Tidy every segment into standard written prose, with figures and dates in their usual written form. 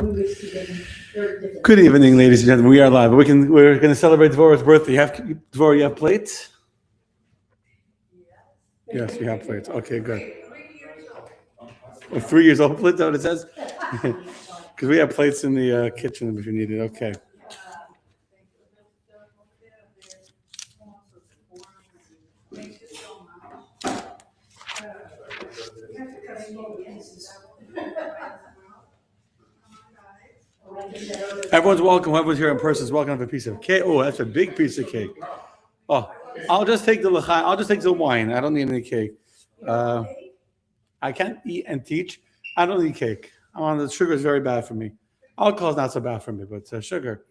Good evening, ladies and gentlemen. We are live. We're going to celebrate Dvora's birthday. Dvora, you have plates? Yes, you have plates. Okay, good. 3 years old plates, is that what it says? Because we have plates in the kitchen if you need it. Okay. Everyone's welcome. Whoever's here in person is welcome to have a piece of cake. Oh, that's a big piece of cake. Oh, I'll just take the l'chaim. I'll just take the wine. I don't need any cake. I can't eat and teach. I don't need cake. The sugar is very bad for me. Alcohol is not so bad for me, but sugar.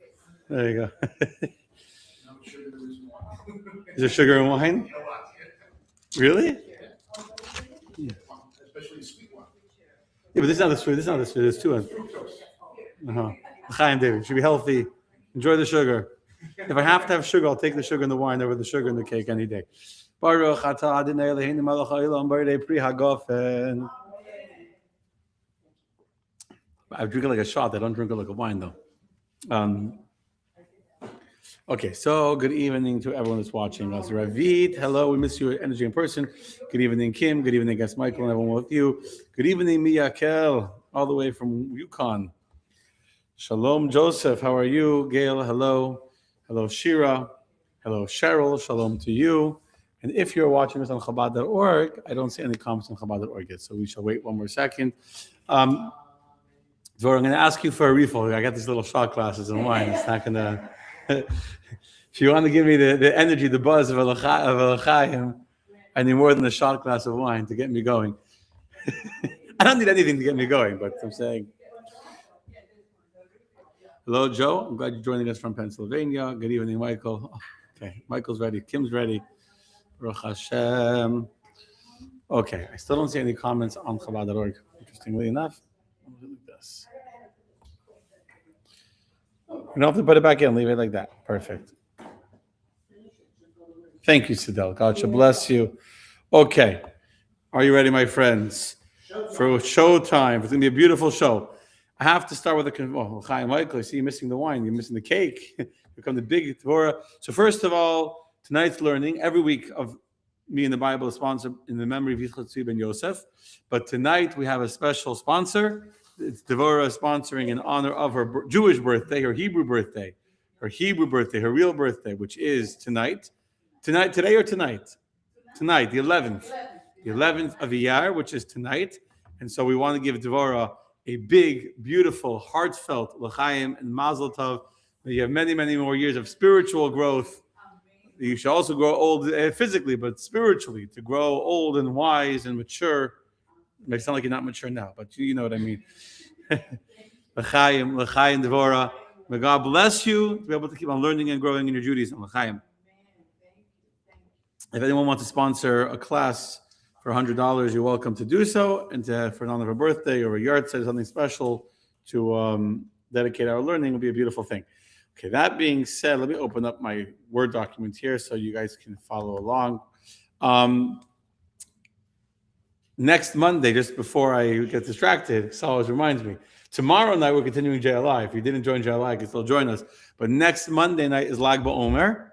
There you go. Is there sugar in wine? Really? Yeah. Especially sweet wine. Yeah, but this is not the sweet. This is not the sweet. There's two of them. Chaim David, should be healthy. Enjoy the sugar. If I have to have sugar, I'll take the sugar in the wine over the sugar in the cake any day. Baruch atah Adonai Eloheinu melech haolam b'yidei pri hagofen. I drink it like a shot. I don't drink it like a wine, though. Okay, so good evening to everyone that's watching us. Ravit, hello, we miss your energy in person. Good evening, Kim. Good evening, guest Michael, and everyone with you. Good evening, Miyakel, all the way from Yukon. Shalom, Joseph. How are you? Gail, hello. Hello, Shira. Hello, Cheryl. Shalom to you. And if you're watching this on Chabad.org, I don't see any comments on Chabad.org yet, so we shall wait one more second. So I'm going to ask you for a refill. I got these little shot glasses and wine. It's not going to... If you want to give me the energy, the buzz of a l'chaim, I need more than a shot glass of wine to get me going. I don't need anything to get me going, but I'm saying... Hello, Joe. I'm glad you're joining us from Pennsylvania. Good evening, Michael. Okay, Michael's ready. Kim's ready. Baruch Hashem. Okay, I still don't see any comments on Chabad.org. Interestingly enough, I'm going to do this. You don't have to put it back in. Leave it like that. Perfect. Thank you, Sidel. God should bless you. Okay. Are you ready, my friends? For show time. It's going to be a beautiful show. I have to start with Chaim Michael. I see you missing the wine. You're missing the cake. You become the big Torah. So first of all, tonight's learning, every week of Me and the Bible is sponsored in the memory of Yitzchak Tzvi ben Yosef. But tonight we have a special sponsor. It's Devorah sponsoring in honor of her Jewish birthday, her Hebrew birthday, her real birthday, which is tonight. Today or tonight? Tonight, the 11th. The 11th of Iyar, which is tonight. And so we want to give Devorah a big, beautiful, heartfelt l'chaim and mazel tov. You have many, many more years of spiritual growth. You should also grow old physically, but spiritually, to grow old and wise and mature. It may sound like you're not mature now, but you know what I mean. L'chaim, Devorah. May God bless you to be able to keep on learning and growing in your Judaism. L'chaim. If anyone wants to sponsor a class for $100, you're welcome to do so, and for an honor of a birthday or a yard sale, something special to dedicate our learning would be a beautiful thing. Okay, that being said, let me open up my Word document here so you guys can follow along. Next Monday, just before I get distracted, this always reminds me, tomorrow night we're continuing JLI. If you didn't join JLI, you can still join us. But next Monday night is Lag BaOmer.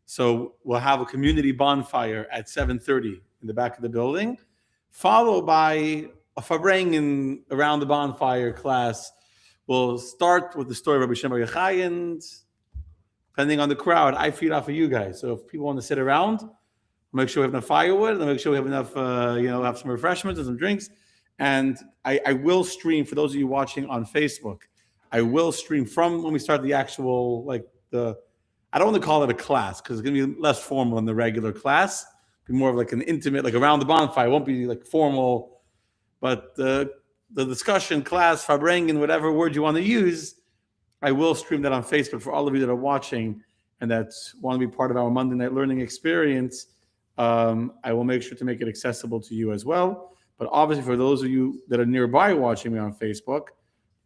So we'll have a community bonfire at 7:30 in the back of the building, followed by a farbrengen around the bonfire class. We'll start with the story of Rabbi Shem Bar Yochai, and depending on the crowd, I feed off of you guys. So if people want to sit around, make sure we have enough firewood, and make sure we have enough, have some refreshments and some drinks. And I will stream, for those of you watching on Facebook, I will stream from when we start the actual, I don't want to call it a class because it's going to be less formal than the regular class. It'll be more of like an intimate, like around the bonfire. It won't be like formal, but the discussion, class, farbrengen, whatever word you want to use, I will stream that on Facebook for all of you that are watching and that want to be part of our Monday night learning experience. I will make sure to make it accessible to you as well. But obviously, for those of you that are nearby watching me on Facebook,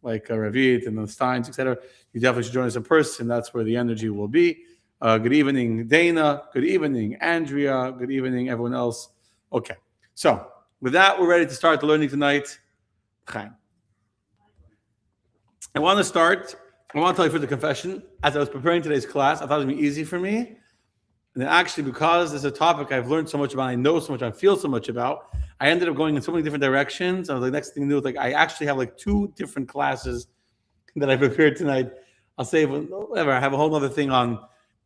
like Ravit and the Steins, etc., you definitely should join us in person. That's where the energy will be. Good evening, Dana. Good evening, Andrea. Good evening, everyone else. Okay, so with that, we're ready to start the learning tonight. Chaim. I want to tell you for the confession. As I was preparing today's class, I thought it would be easy for me. And then actually, because it's a topic I've learned so much about, I know so much, I feel so much about, I ended up going in so many different directions. And the next thing I knew, I actually have 2 different classes that I prepared tonight. I'll say whatever. I have a whole other thing on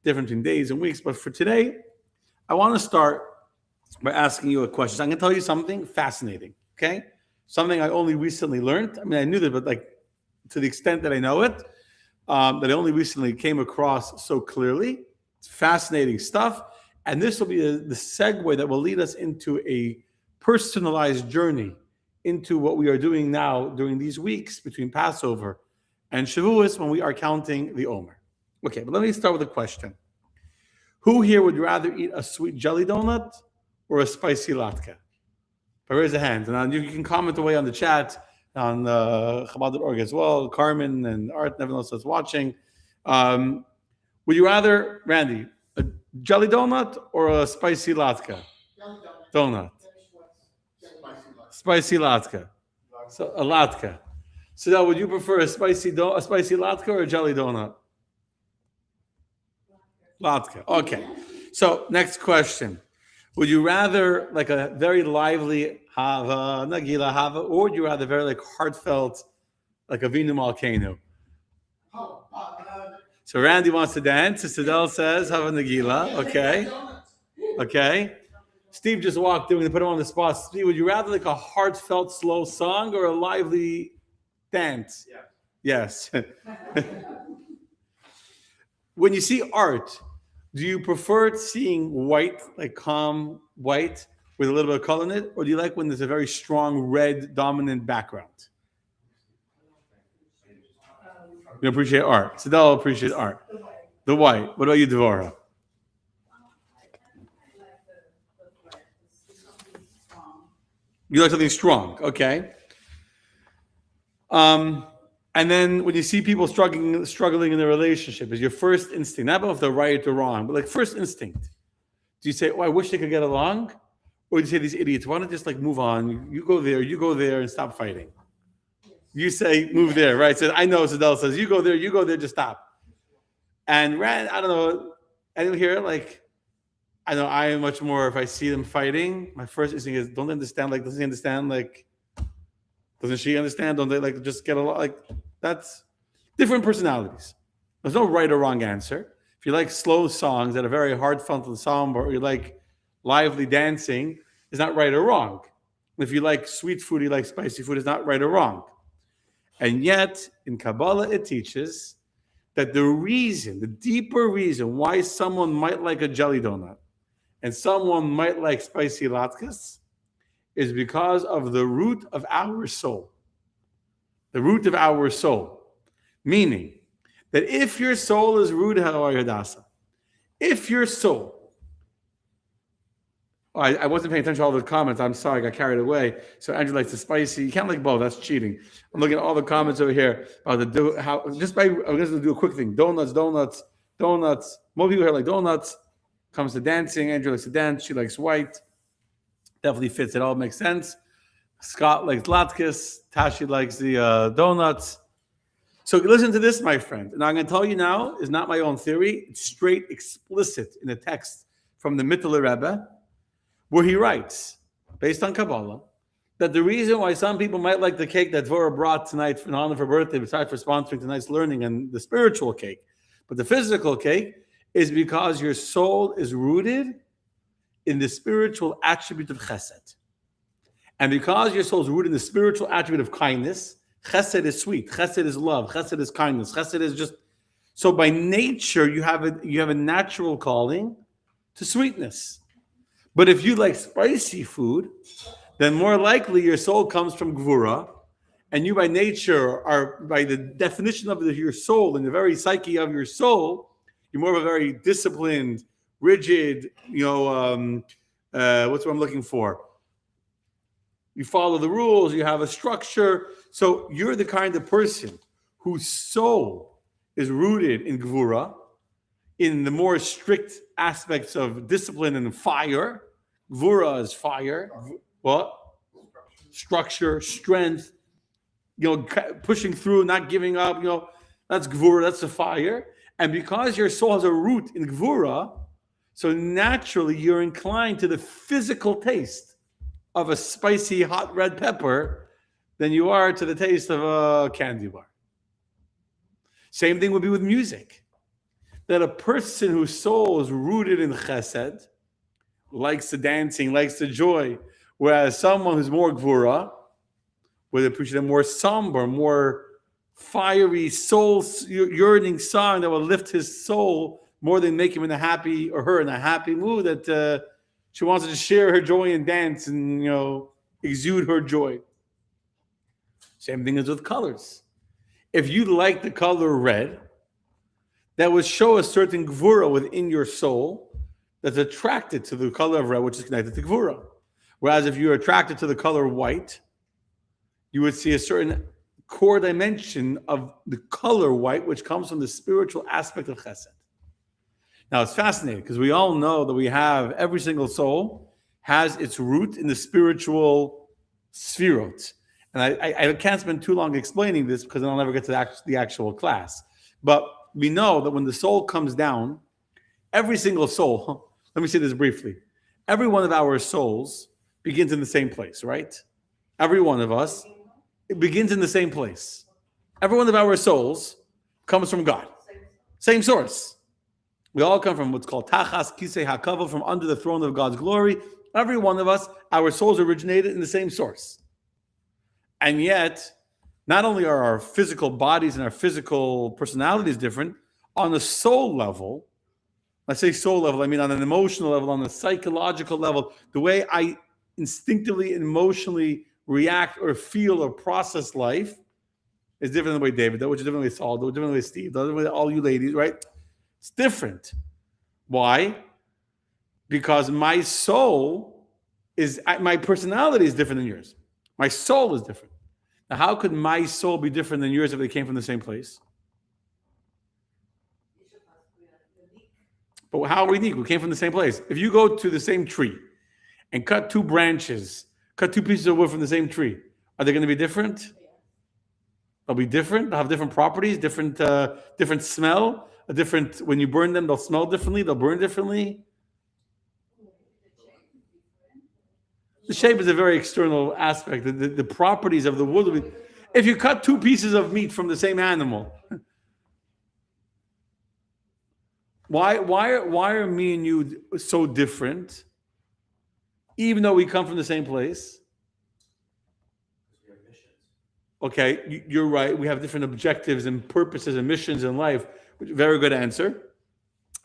different between days and weeks. But for today, I want to start by asking you a question. So I'm going to tell you something fascinating, okay? Something I only recently learned. I mean, I knew that, but to the extent that I know it, that I only recently came across so clearly. It's fascinating stuff. And this will be the segue that will lead us into a personalized journey into what we are doing now during these weeks between Passover and Shavuos when we are counting the Omer. Okay, but let me start with a question. Who here would rather eat a sweet jelly donut or a spicy latke? Raise a hand. And you can comment away on the chat on Chabad.org as well. Carmen and Art and everyone else that's watching. Would you rather, Randy, a jelly donut or a spicy latke? Donut. Spicy latke. So a latke. So now, would you prefer a spicy latke or a jelly donut? Latke. Okay. So next question. Would you rather a very lively hava, nagila hava, or would you rather very heartfelt, Avinu Malkeinu? So Randy wants to dance. So Sidel says hava nagila. Okay. Okay. Steve just walked in. We put him on the spot. Steve, would you rather a heartfelt slow song or a lively dance? Yes. When you see art, do you prefer seeing white, calm white with a little bit of color in it, or do you like when there's a very strong red dominant background? You appreciate art. Sidel appreciates art. The white. What about you, Devorah? You like something strong, okay? And then when you see people struggling in a relationship, is your first instinct, not about if they're right or wrong, but first instinct. Do you say, "Oh, I wish they could get along," or do you say, "These idiots, why don't just move on? You go there, and stop fighting." You say, "Move there," right? So I know Sidel says, you go there, just stop." And Rand, I don't know, anyone here I know I am much more. If I see them fighting, my first instinct is, don't they understand? Doesn't he understand? Doesn't she understand? Don't they just get along? That's different personalities. There's no right or wrong answer. If you like slow songs that are very heartfelt and somber, or you like lively dancing, it's not right or wrong. If you like sweet food, you like spicy food, it's not right or wrong. And yet, in Kabbalah, it teaches that the deeper reason why someone might like a jelly donut and someone might like spicy latkes is because of the root of our soul. The root of our soul. Meaning that if your soul is rooted, if your soul, I wasn't paying attention to all the comments. I'm sorry, I got carried away. So Andrew likes the spicy. You can't like both. That's cheating. I'm looking at all the comments over here about I'm going to do a quick thing. Donuts. More people here like donuts. Comes to dancing. Andrew likes to dance. She likes white. Definitely fits. It all makes sense. Scott likes latkes. Tashi likes the donuts. So listen to this, my friend. And I'm going to tell you now is not my own theory. It's straight explicit in the text from the Mittler Rebbe, where he writes, based on Kabbalah, that the reason why some people might like the cake that Dvorah brought tonight in honor of her birthday, besides for sponsoring tonight's learning and the spiritual cake, but the physical cake is because your soul is rooted in the spiritual attribute of chesed. And because your soul is rooted in the spiritual attribute of kindness, chesed is sweet, chesed is love, chesed is kindness, chesed is just... So by nature, you have a natural calling to sweetness. But if you like spicy food, then more likely your soul comes from Gvura, and you by nature are, by the definition of your soul and the very psyche of your soul, you're more of a very disciplined, rigid, what's what I'm looking for? You follow the rules, you have a structure. So you're the kind of person whose soul is rooted in Gvura, in the more strict aspects of discipline and fire. Gvura is fire. What? Structure, strength. pushing through, not giving up. That's gvura, that's the fire. And because your soul has a root in gvura, so naturally you're inclined to the physical taste of a spicy hot red pepper than you are to the taste of a candy bar. Same thing would be with music. That a person whose soul is rooted in chesed likes the dancing, likes the joy, whereas someone who's more gvura would appreciate a more somber, more fiery, soul yearning song that will lift his soul more than make him in a happy, or her in a happy mood, that she wants to share her joy and dance and exude her joy. Same thing as with colors. If you like the color red, that would show a certain gvura within your soul that's attracted to the color of red, which is connected to gvura. Whereas if you're attracted to the color white, you would see a certain core dimension of the color white, which comes from the spiritual aspect of chesed. Now, it's fascinating because we all know that we have, every single soul has its root in the spiritual sphirot. And I can't spend too long explaining this because then I'll never get to the actual class. But we know that when the soul comes down, every single soul, let me say this briefly, every one of our souls begins in the same place, right? Every one of us, it begins in the same place. Every one of our souls comes from God. Same source. We all come from what's called Tachas Kisei HaKavod, from under the throne of God's glory. Every one of us, our souls originated in the same source. And yet, not only are our physical bodies and our physical personalities different, on the soul level, I say soul level, I mean on an emotional level, on a psychological level, the way I instinctively, emotionally react or feel or process life is different than the way David does, which is different than the way Saul does, different than the way Steve does, different than all you ladies, right? It's different. Why? Because my soul my personality is different than yours. My soul is different. Now, how could my soul be different than yours if they came from the same place? But how are we unique? We came from the same place. If you go to the same tree and cut two branches, cut two pieces of wood from the same tree, are they going to be different? They'll be different. They'll have different properties, different smell, when you burn them, they'll smell differently, they'll burn differently. The shape is a very external aspect. The properties of the wood will be, if you cut two pieces of meat from the same animal, why are me and you so different, even though we come from the same place? Okay, you're right. We have different objectives and purposes and missions in life. Very good answer.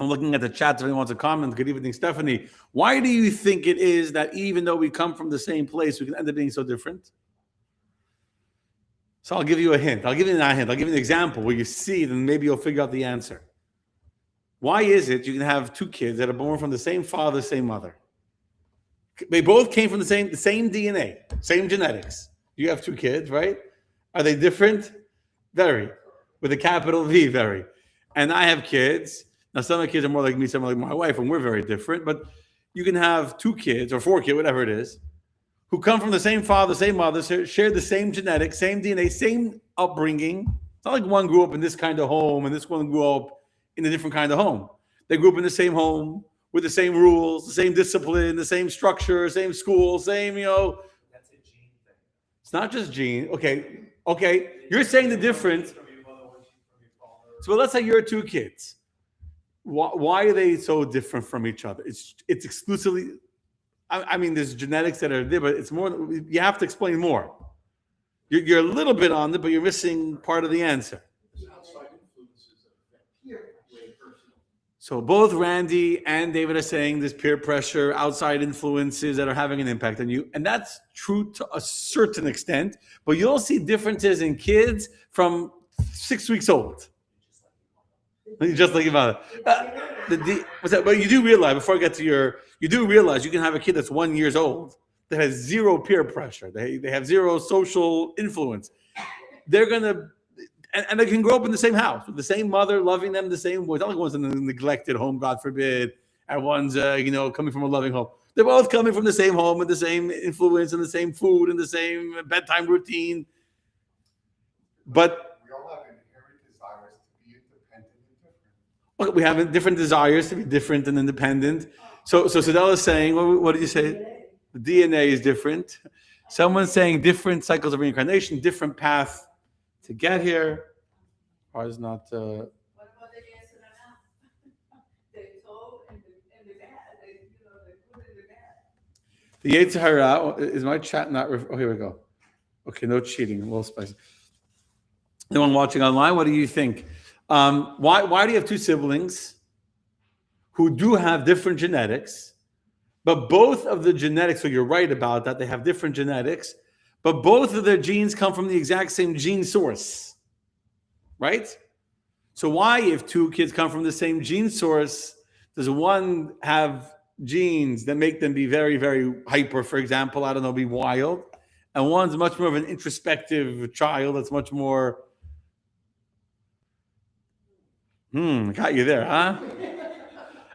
I'm looking at the chat. If anyone wants to comment, good evening, Stephanie. Why do you think it is that even though we come from the same place, we can end up being so different? So I'll give you a hint. I'll give you an example where you see it and maybe you'll figure out the answer. Why is it you can have two kids that are born from the same father, same mother? They both came from the same DNA, same genetics. You have two kids, right? Are they different? Very. With a capital V, very. And I have kids. Now, some of the kids are more like me, some are like my wife, and we're very different. But you can have two kids or four kids, whatever it is, who come from the same father, same mother, share the same genetics, same DNA, same upbringing. It's not like one grew up in this kind of home and this one grew up in a different kind of home. They grew up in the same home with the same rules, the same discipline, the same structure, same school, same, That's a gene thing. It's not just gene. Okay. You're saying the difference. So let's say you're two kids. Why are they so different from each other? It's exclusively, I mean, there's genetics that are there, but it's more, you have to explain more. You're a little bit on it, but you're missing part of the answer. So both Randy and David are saying there's peer pressure, outside influences that are having an impact on you. And that's true to a certain extent, but you'll see differences in kids from 6 weeks old. Just like about it. But you do realize, before I get to you do realize you can have a kid that's 1 year old that has zero peer pressure. They have zero social influence. They're going to, and they can grow up in the same house with the same mother, loving them the same way. It's not like one's in a neglected home, God forbid, and one's, coming from a loving home. They're both coming from the same home with the same influence and the same food and the same bedtime routine. But we all have inherent desires to be independent and different. okay, we have different desires to be different and independent. So Sadella is saying, what did you say? The DNA is different. Someone's saying different cycles of reincarnation, different path to get here. Ours not. What about the yes and no? The toe and the bad, the good and the bad. The Yetzer Hara, is my chat not? Oh, here we go. Okay, no cheating. A little spicy. Anyone watching online, what do you think? Why do you have two siblings who do have different genetics, but both of the genetics, so you're right about that, they have different genetics, but both of their genes come from the exact same gene source, right? So why, if two kids come from the same gene source, does one have genes that make them be very, very hyper, for example, I don't know, be wild, and one's much more of an introspective child that's much more, got you there, huh?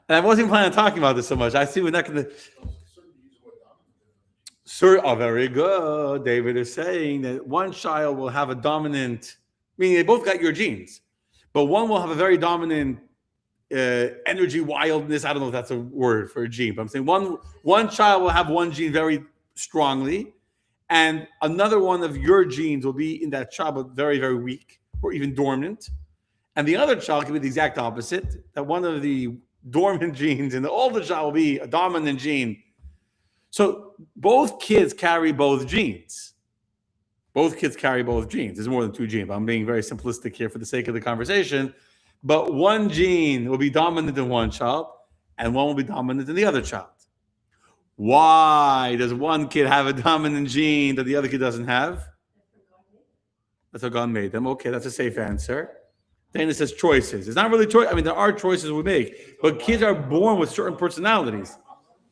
And I wasn't planning on talking about this so much. I see we're not going to. Sir, oh, very good. David is saying that one child will have a dominant, meaning they both got your genes, but one will have a very dominant energy, wildness. I don't know if that's a word for a gene, but I'm saying one child will have one gene very strongly, and another one of your genes will be in that child, but very, very weak or even dormant. And the other child can be the exact opposite, that one of the dormant genes and the older child will be a dominant gene. So both kids carry both genes. Both kids carry both genes. There's more than two genes. I'm being very simplistic here for the sake of the conversation. But one gene will be dominant in one child, and one will be dominant in the other child. Why does one kid have a dominant gene that the other kid doesn't have? That's how God made them. Okay, that's a safe answer. Then it says choices. It's not really choice. I mean, there are choices we make, but kids are born with certain personalities.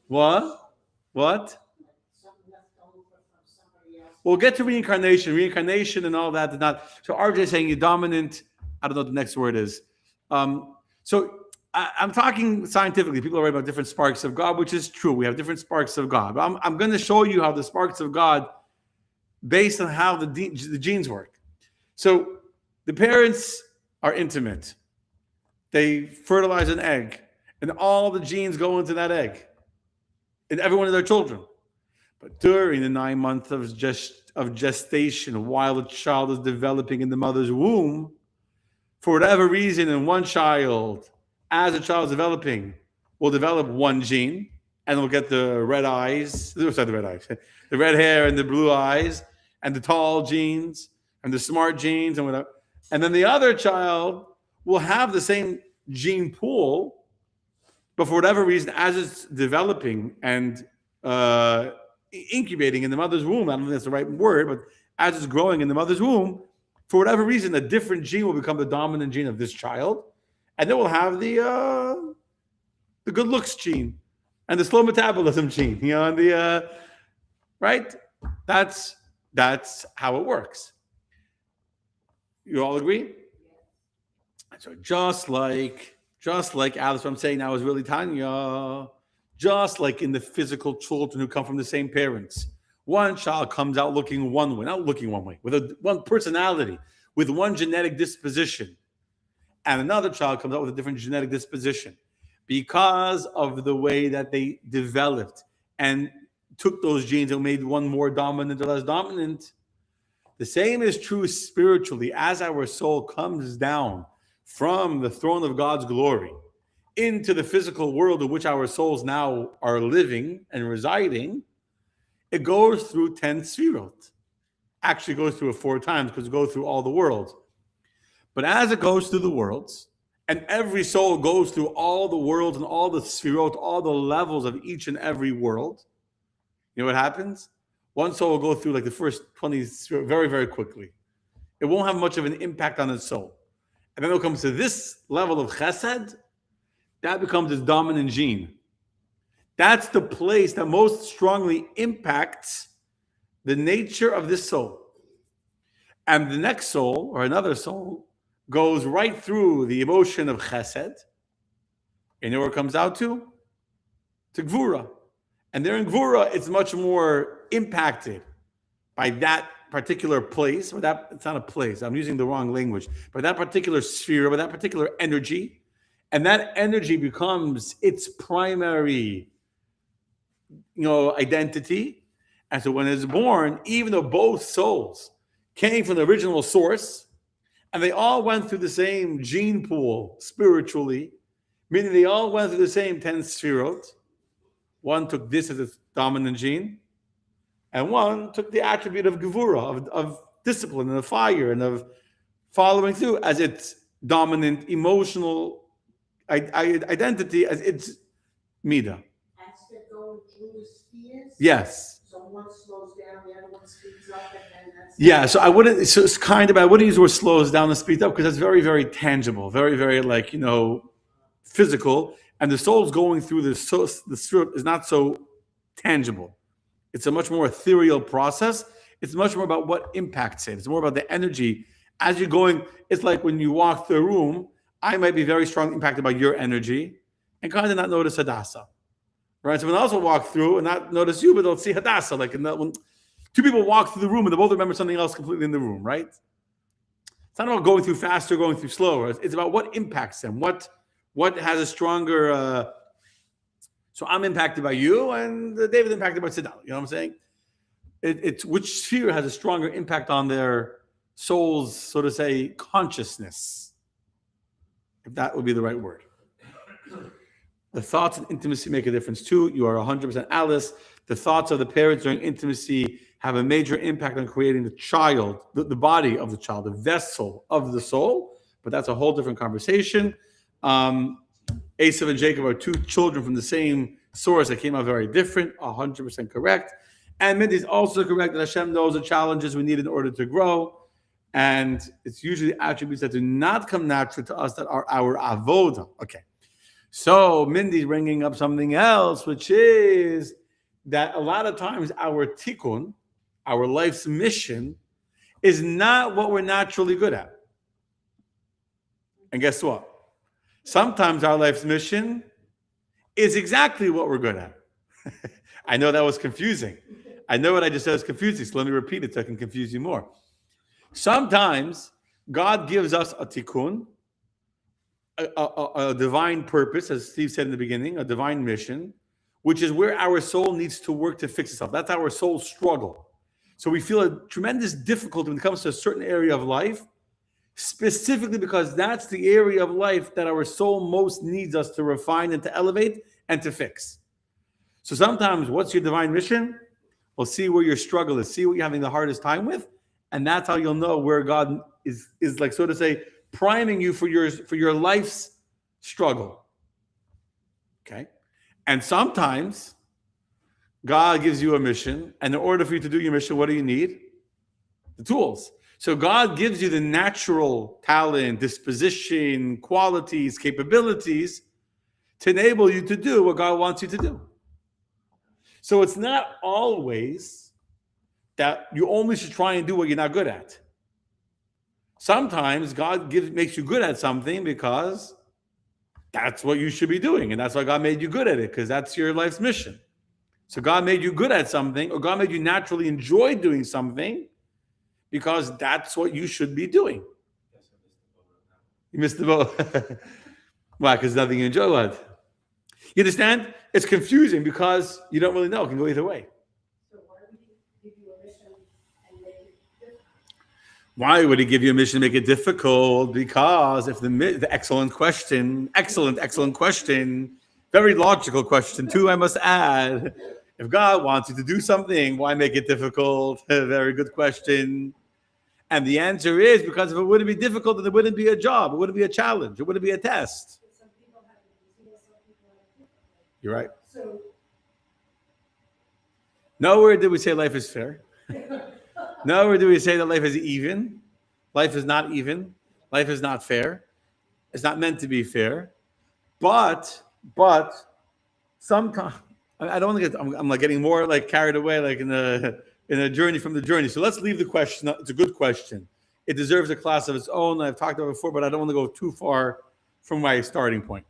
What? We'll get to reincarnation and all that. Not so. RJ is saying you're dominant. I don't know what the next word is. So I'm talking scientifically. People are writing about different sparks of God, which is true. We have different sparks of God. But I'm going to show you how the sparks of God, based on how the genes work. So the parents are intimate. They fertilize an egg, and all the genes go into that egg, in every one of their children. But during the 9 months of gestation, while the child is developing in the mother's womb, for whatever reason, in one child, as the child is developing, will develop one gene, and will get the red eyes, the red hair and the blue eyes, and the tall genes, and the smart genes, and whatever. And then the other child will have the same gene pool, but for whatever reason, as it's developing and incubating in the mother's womb, I don't think that's the right word, but as it's growing in the mother's womb, for whatever reason, a different gene will become the dominant gene of this child, and then we'll have the good looks gene and the slow metabolism gene, and the right. That's how it works. You all agree? So just like Alice, what I'm saying now is really Tanya. Just like in the physical children who come from the same parents, one child comes out looking one way, not looking one way, with one personality, with one genetic disposition, and another child comes out with a different genetic disposition because of the way that they developed and took those genes and made one more dominant or less dominant. The same is true spiritually. As our soul comes down from the throne of God's glory into the physical world in which our souls now are living and residing, it goes through 10 sfirot. Actually goes through it 4 times because it goes through all the worlds. But as it goes through the worlds, and every soul goes through all the worlds and all the sfirot, all the levels of each and every world, you know what happens? One soul will go through like the first 20 very, very quickly. It won't have much of an impact on its soul. And then it comes to this level of chesed, that becomes its dominant gene. That's the place that most strongly impacts the nature of this soul. And the next soul, or another soul, goes right through the emotion of chesed. And you know where it comes out to? To gvura. And there in gvura, it's much more impacted by that particular place, or that it's not a place, I'm using the wrong language, but that particular sphere, or that particular energy, and that energy becomes its primary, identity. And so when it's born, even though both souls came from the original source, and they all went through the same gene pool spiritually, meaning they all went through the same 10 sphirot. One took this as its dominant gene, and one took the attribute of gevura, of discipline and of fire and of following through as its dominant emotional identity, as its midah. As they're going through the spheres? Yes. So one slows down, the other one speeds up, and then that's... Yeah, so I wouldn't, so it's kind of, I wouldn't use the word slows down and speeds up, because that's very, very tangible, very, very physical. And the soul's going through the spirit is not so tangible. It's a much more ethereal process. It's much more about what impacts it. It's more about the energy. As you're going, it's like when you walk through a room, I might be very strongly impacted by your energy and kind of not notice Hadassah. Right? Someone else will walk through and not notice you, but they'll see Hadassah. Like when two people walk through the room and they both remember something else completely in the room, right? It's not about going through faster, going through slower. It's about what impacts them, what has a stronger... So I'm impacted by you, and David's impacted by Tzedal. You know what I'm saying? It's which sphere has a stronger impact on their soul's, so to say, consciousness, if that would be the right word. The thoughts and intimacy make a difference too. You are 100% Alice. The thoughts of the parents during intimacy have a major impact on creating the child, the body of the child, the vessel of the soul. But that's a whole different conversation. Esav and Jacob are two children from the same source that came out very different, 100% correct. And Mindy is also correct that Hashem knows the challenges we need in order to grow. And it's usually attributes that do not come natural to us that are our avoda. Okay. So Mindy's bringing up something else, which is that a lot of times our tikkun, our life's mission, is not what we're naturally good at. And guess what? Sometimes our life's mission is exactly what we're good at. I know that was confusing. I know what I just said was confusing, so let me repeat it so I can confuse you more. Sometimes God gives us a tikkun, a divine purpose, as Steve said in the beginning, a divine mission, which is where our soul needs to work to fix itself. That's our soul struggle. So we feel a tremendous difficulty when it comes to a certain area of life, specifically because that's the area of life that our soul most needs us to refine and to elevate and to fix. So sometimes, what's your divine mission? Well, see where your struggle is, see what you're having the hardest time with, and that's how you'll know where God is like, so to say, priming you for your life's struggle. Okay? And sometimes God gives you a mission, and in order for you to do your mission, what do you need? The tools. So God gives you the natural talent, disposition, qualities, capabilities to enable you to do what God wants you to do. So it's not always that you only should try and do what you're not good at. Sometimes God makes you good at something because that's what you should be doing. And that's why God made you good at it, because that's your life's mission. So God made you good at something, or God made you naturally enjoy doing something, because that's what you should be doing. You missed the boat. Why? Because nothing you enjoy. What? You understand? It's confusing because you don't really know. It can go either way. So why would he give you a mission and make it difficult? Why would he give you a mission to make it difficult? Because if the excellent question, very logical question too, I must add. If God wants you to do something, why make it difficult? Very good question. And the answer is because if it wouldn't be difficult, then it wouldn't be a job. It wouldn't be a challenge. It wouldn't be a test. Some people have it easier, some people have it difficult. You're right. So Nowhere did we say life is fair. Nowhere do we say that life is even. Life is not even. Life is not fair. It's not meant to be fair. But sometimes I don't want to get. I'm like getting more like carried away, like in a journey from the journey. So let's leave the question. It's a good question. It deserves a class of its own. I've talked about it before, but I don't want to go too far from my starting point.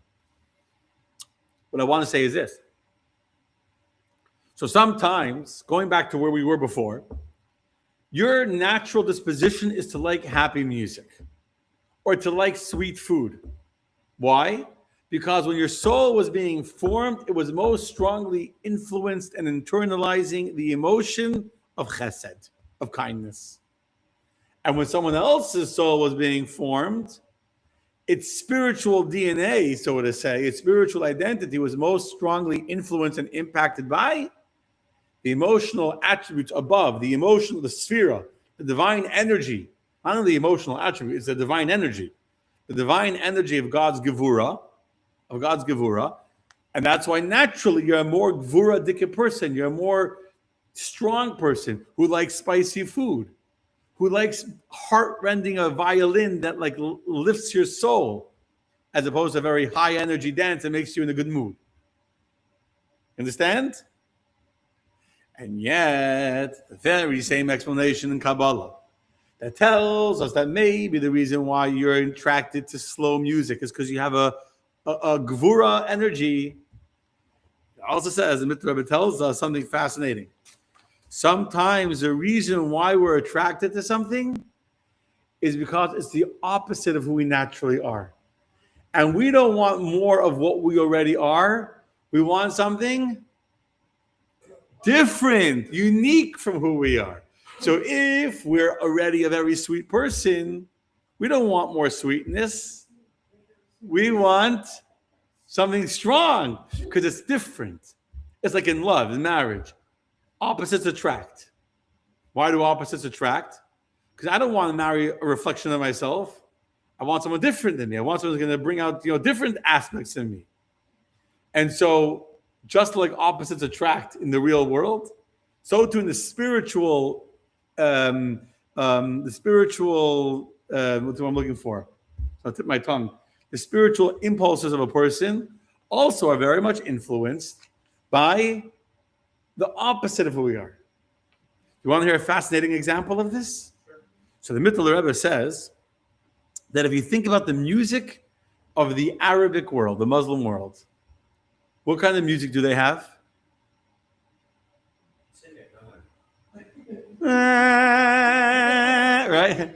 What I want to say is this. So sometimes, going back to where we were before, Your natural disposition is to like happy music or to like sweet food. Why? Because when your soul was being formed, it was most strongly influenced and internalizing the emotion of chesed, of kindness. And when someone else's soul was being formed, its spiritual DNA, so to say, its spiritual identity was most strongly influenced and impacted by the emotional attributes above, the emotional, the sphera, the divine energy. Not only the emotional attribute, it's the divine energy. The divine energy of God's Gevura, and that's why naturally you're a more Gvura-dika person, you're a more strong person who likes spicy food, who likes heart-rending a violin that like lifts your soul, as opposed to a very high energy dance that makes you in a good mood. Understand? And yet, the very same explanation in Kabbalah that tells us that maybe the reason why you're attracted to slow music is because you have a Gvura energy. It also says, the Rabbi tells us something fascinating. Sometimes the reason why we're attracted to something is because it's the opposite of who we naturally are. And we don't want more of what we already are. We want something different, unique from who we are. So if we're already a very sweet person, we don't want more sweetness. We want something strong because it's different. It's like in love, in marriage. Opposites attract. Why do opposites attract? Because I don't want to marry a reflection of myself. I want someone different than me. I want someone who's going to bring out, different aspects in me. And so, just like opposites attract in the real world, so too in the spiritual, what's what I'm looking for? I'll tip my tongue. The spiritual impulses of a person also are very much influenced by the opposite of who we are. You want to hear a fascinating example of this? So the Mittler Rebbe says that if you think about the music of the Arabic world, the Muslim world, what kind of music do they have? Right?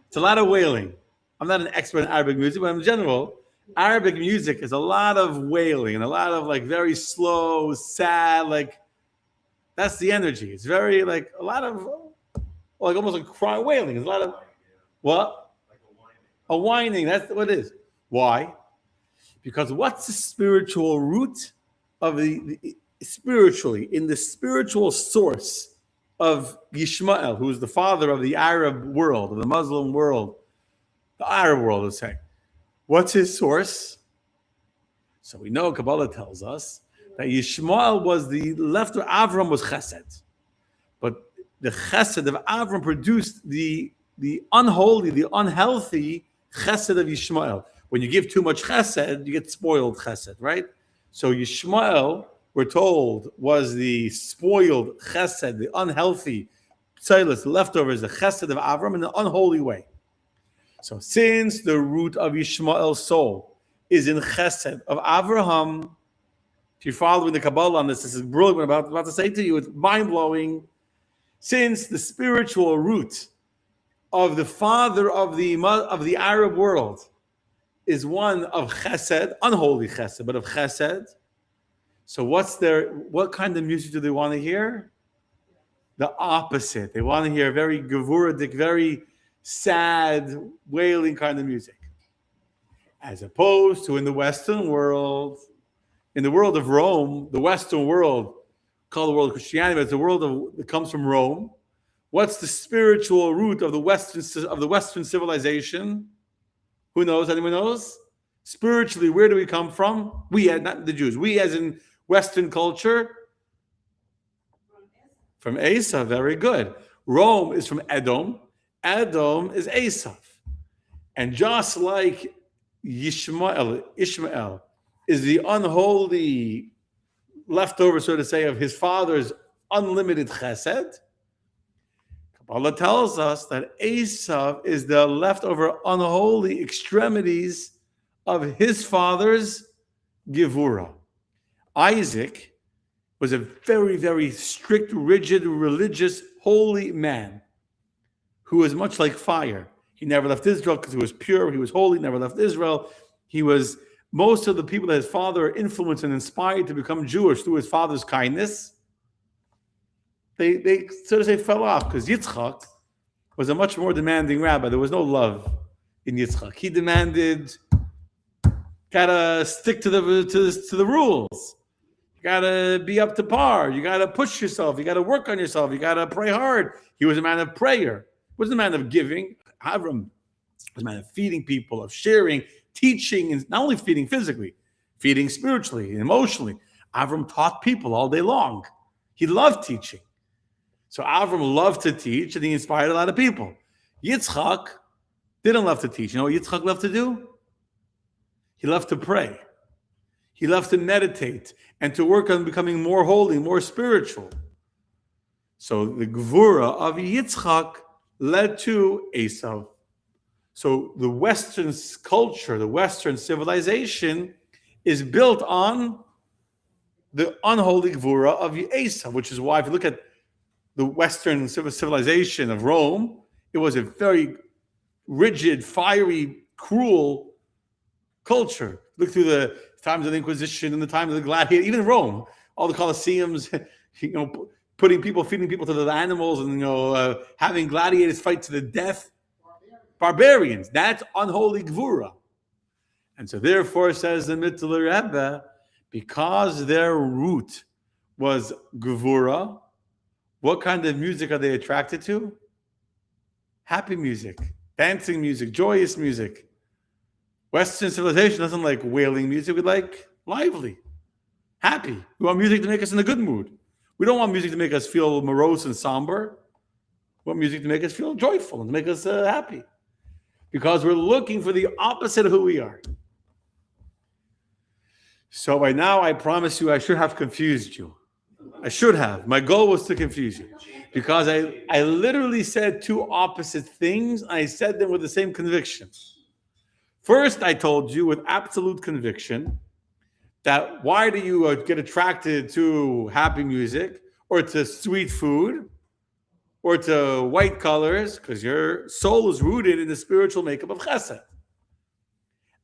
It's a lot of wailing. I'm not an expert in Arabic music, but in general, Arabic music is a lot of wailing and a lot of like very slow, sad, like that's the energy. It's very like a lot of like almost like cry wailing. It's a lot of what? A whining. That's what it is. Why? Because what's the spiritual root of the spiritually in the spiritual source of Yishmael, who is the father of the Arab world, of the Muslim world, the Arab world, let's say. What's his source? So we know Kabbalah tells us that Yishmael was the left of Avram was Chesed, but the Chesed of Avram produced the unholy, the unhealthy Chesed of Yishmael. When you give too much Chesed, you get spoiled Chesed, right? So Yishmael, we're told, was the spoiled Chesed, the unhealthy Tzilus, leftovers, the Chesed of Avram in an unholy way. So since the root of Yishmael's soul is in Chesed of Avraham, if you're following the Kabbalah on this is brilliant what I'm about to say to you. It's mind-blowing. Since the spiritual root of the father of the Arab world is one of Chesed, unholy Chesed, but of Chesed, so what kind of music do they want to hear? The opposite. They want to hear very gevuradik, very sad, wailing kind of music. As opposed to in the Western world, in the world of Rome, the Western world, called the world of Christianity, but it's the world that comes from Rome. What's the spiritual root of the Western civilization? Who knows? Anyone knows? Spiritually, where do we come from? We, not the Jews. We, as in Western culture, from Esav. Very good. Rome is from Edom. Edom is Esav. And just like Ishmael is the unholy leftover, so to say, of his father's unlimited chesed, Kabbalah tells us that Esav is the leftover unholy extremities of his father's Gevura. Isaac was a very, very strict, rigid, religious, holy man. who was much like fire. He never left Israel because he was pure, he was holy, never left Israel. He was, most of the people that his father influenced and inspired to become Jewish through his father's kindness, they so to say fell off because Yitzchak was a much more demanding rabbi. There was no love in Yitzchak. He demanded, gotta stick to the rules. You gotta be up to par. You gotta push yourself. You gotta work on yourself. You gotta pray hard. He was a man of prayer. He wasn't a man of giving. Avram was a man of feeding people, of sharing, teaching, and not only feeding physically, feeding spiritually and emotionally. Avram taught people all day long. He loved teaching. So Avram loved to teach, and he inspired a lot of people. Yitzchak didn't love to teach. You know what Yitzchak loved to do? He loved to pray. He loved to meditate and to work on becoming more holy, more spiritual. So the Gvura of Yitzchak led to Esav. So the Western culture, the Western civilization is built on the unholy Gvura of Esav, which is why if you look at the Western civilization of Rome, it was a very rigid, fiery, cruel culture. Look through the times of the Inquisition and the times of the gladiator, even Rome, all the Colosseums, feeding people to the animals, and having gladiators fight to the death. Barbarians. That's unholy Gvura. And so therefore, says the Mittler Rebbe, because their root was Gvura, what kind of music are they attracted to? Happy music, dancing music, joyous music. Western civilization doesn't like wailing music. We like lively, happy. We want music to make us in a good mood. We don't want music to make us feel morose and somber. We want music to make us feel joyful and to make us happy. Because we're looking for the opposite of who we are. So by now, I promise you, I should have confused you. I should have. My goal was to confuse you. Because I literally said two opposite things. I said them with the same conviction. First, I told you with absolute conviction that why do you get attracted to happy music or to sweet food or to white colors? Because your soul is rooted in the spiritual makeup of chesed.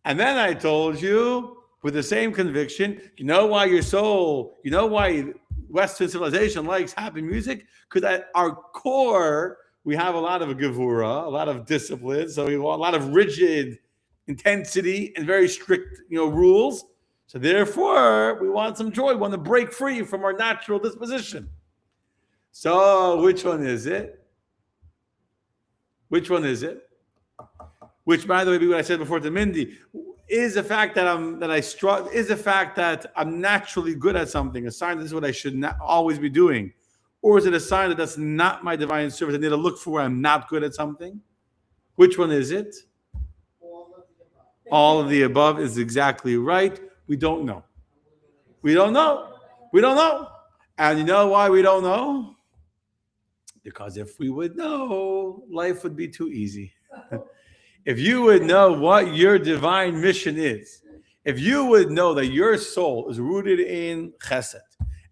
And then I told you with the same conviction, you know why your soul, you know why Western civilization likes happy music? Because at our core, we have a lot of gevura, a lot of discipline. So we want a lot of rigid intensity and very strict, rules. So therefore, we want some joy. We want to break free from our natural disposition. So which one is it? Which one is it? Which, by the way, what I said before to Mindy, is the fact that is the fact that I'm naturally good at something, a sign that this is what I should not always be doing? Or is it a sign that that's not my divine service? I need to look for where I'm not good at something? Which one is it? All of the above is exactly right. We don't know. We don't know. We don't know. And you know why we don't know? Because if we would know, life would be too easy. If you would know what your divine mission is, if you would know that your soul is rooted in chesed,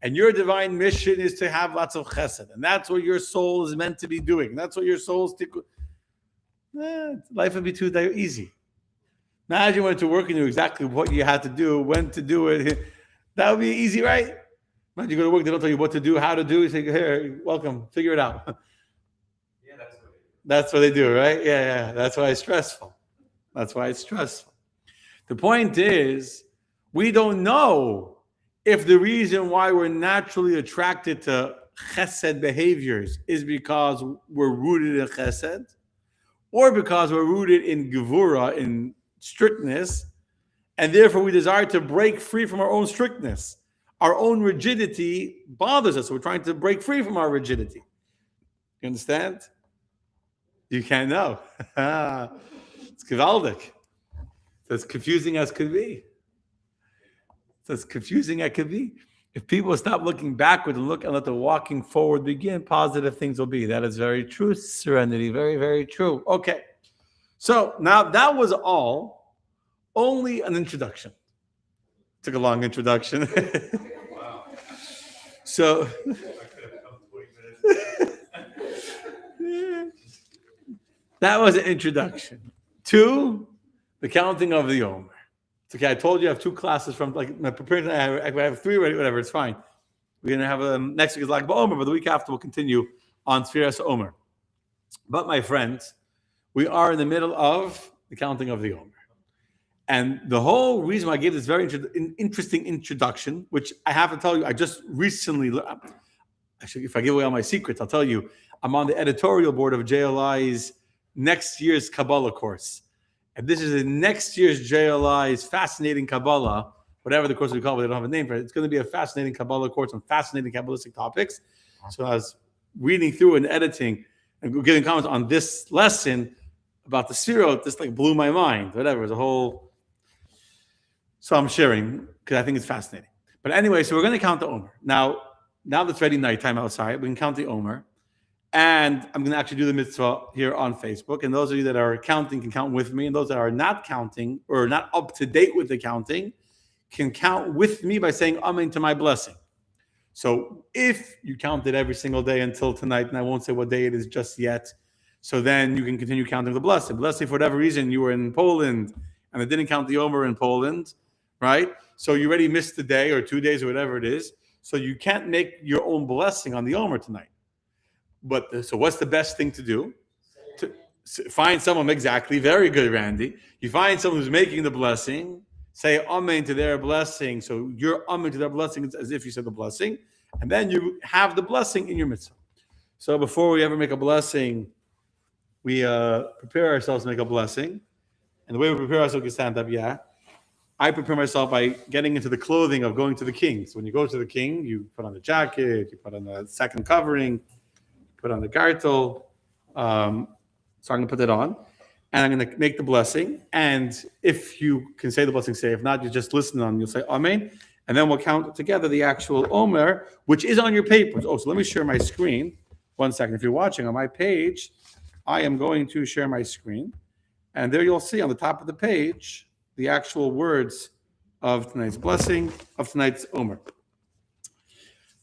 and your divine mission is to have lots of chesed, and that's what your soul is meant to be doing, and that's what your soul's life would be too easy. Imagine you went to work and knew exactly what you had to do, when to do it. That would be easy, right? Imagine you go to work, they don't tell you what to do, how to do. You say, here, welcome, figure it out. Yeah, that's what That's what they do, right? Yeah. That's why it's stressful. That's why it's stressful. The point is, we don't know if the reason why we're naturally attracted to chesed behaviors is because we're rooted in chesed, or because we're rooted in gevura, in strictness, and therefore we desire to break free from our own strictness. Our own rigidity bothers us. So we're trying to break free from our rigidity. You understand? You can't know. It's gewaldig. It's as confusing as could be. It's as confusing as could be. If people stop looking backward and let the walking forward begin, positive things will be. That is very true, Serenity. Very, very true. Okay. So now that was only an introduction. Took a long introduction. Wow. So, I could have come 20 minutes. That was an introduction to the counting of the Omer. It's okay. I told you I have 2 classes from like my preparing. I have 3 already. Whatever. It's fine. We're gonna have next week is like Omer, but the week after we'll continue on Sfiras Omer. But my friends, we are in the middle of the counting of the Omer. And the whole reason why I gave this very interesting introduction, which I have to tell you, I just recently, actually, if I give away all my secrets, I'll tell you, I'm on the editorial board of JLI's next year's Kabbalah course. And this is the next year's JLI's fascinating Kabbalah, whatever the course we call it, they don't have a name for it. It's going to be a fascinating Kabbalah course on fascinating Kabbalistic topics. So I was reading through and editing and giving comments on this lesson about the Sirot. This like blew my mind, whatever, it was a whole... So I'm sharing because I think it's fascinating. But anyway, so we're going to count the Omer. Now that it's already nighttime outside, we can count the Omer. And I'm going to actually do the mitzvah here on Facebook. And those of you that are counting can count with me. And those that are not counting or not up to date with the counting can count with me by saying Amen to my blessing. So if you counted every single day until tonight, and I won't say what day it is just yet, so then you can continue counting the blessing. But let's say for whatever reason you were in Poland and they didn't count the Omer in Poland, right? So you already missed a day or 2 days or whatever it is. So you can't make your own blessing on the Omer tonight. But so what's the best thing to do? To find someone, exactly, very good, Randy. You find someone who's making the blessing, say Amen to their blessing. So your Amen to their blessing is as if you said the blessing. And then you have the blessing in your mitzvah. So before we ever make a blessing, we prepare ourselves to make a blessing. And the way we prepare ourselves, we stand up, I prepare myself by getting into the clothing of going to the king. So when you go to the king, you put on the jacket, you put on the second covering, put on the gartel. So I'm going to put it on. And I'm going to make the blessing. And if you can say the blessing, say. If not, you just listen on. You'll say Amen. And then we'll count together the actual Omer, which is on your papers. Oh, so let me share my screen. 1 second. If you're watching on my page, I am going to share my screen. And there you'll see on the top of the page the actual words of tonight's blessing, of tonight's Omer.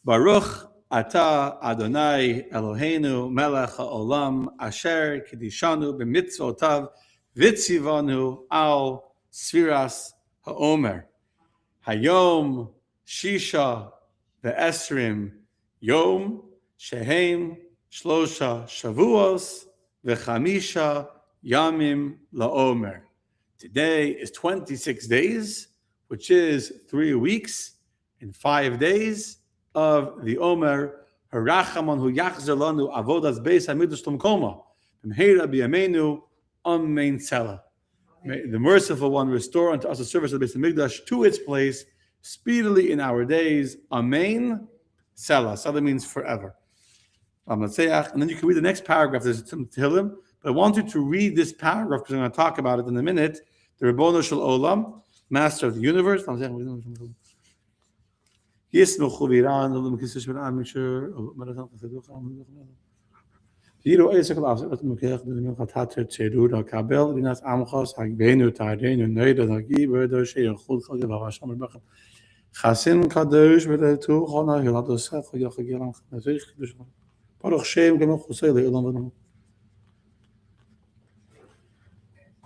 Baruch Ata Adonai Eloheinu Melech HaOlam Asher Kedishanu B'mitzvotav Vitzivanu Al Sfiras HaOmer Hayom Shisha Ve'esrim Yom Shehem Shlosha Shavuos V'chamisha Yamim LaOmer. Today is 26 days, which is 3 weeks and 5 days of the Omer. Harachamon hu yachzer lanu avodas beis hamikdash tumkoma. B'mheira b'yameinu amen tzela. May the merciful one restore unto us the service of the Beis Hamikdash to its place speedily in our days. Amen tzela. Tzela means forever. And then you can read the next paragraph. There's some Tehillim, but I want you to read this paragraph because I'm going to talk about it in a minute. The Ribbono Shel Olam, Master of the Universe.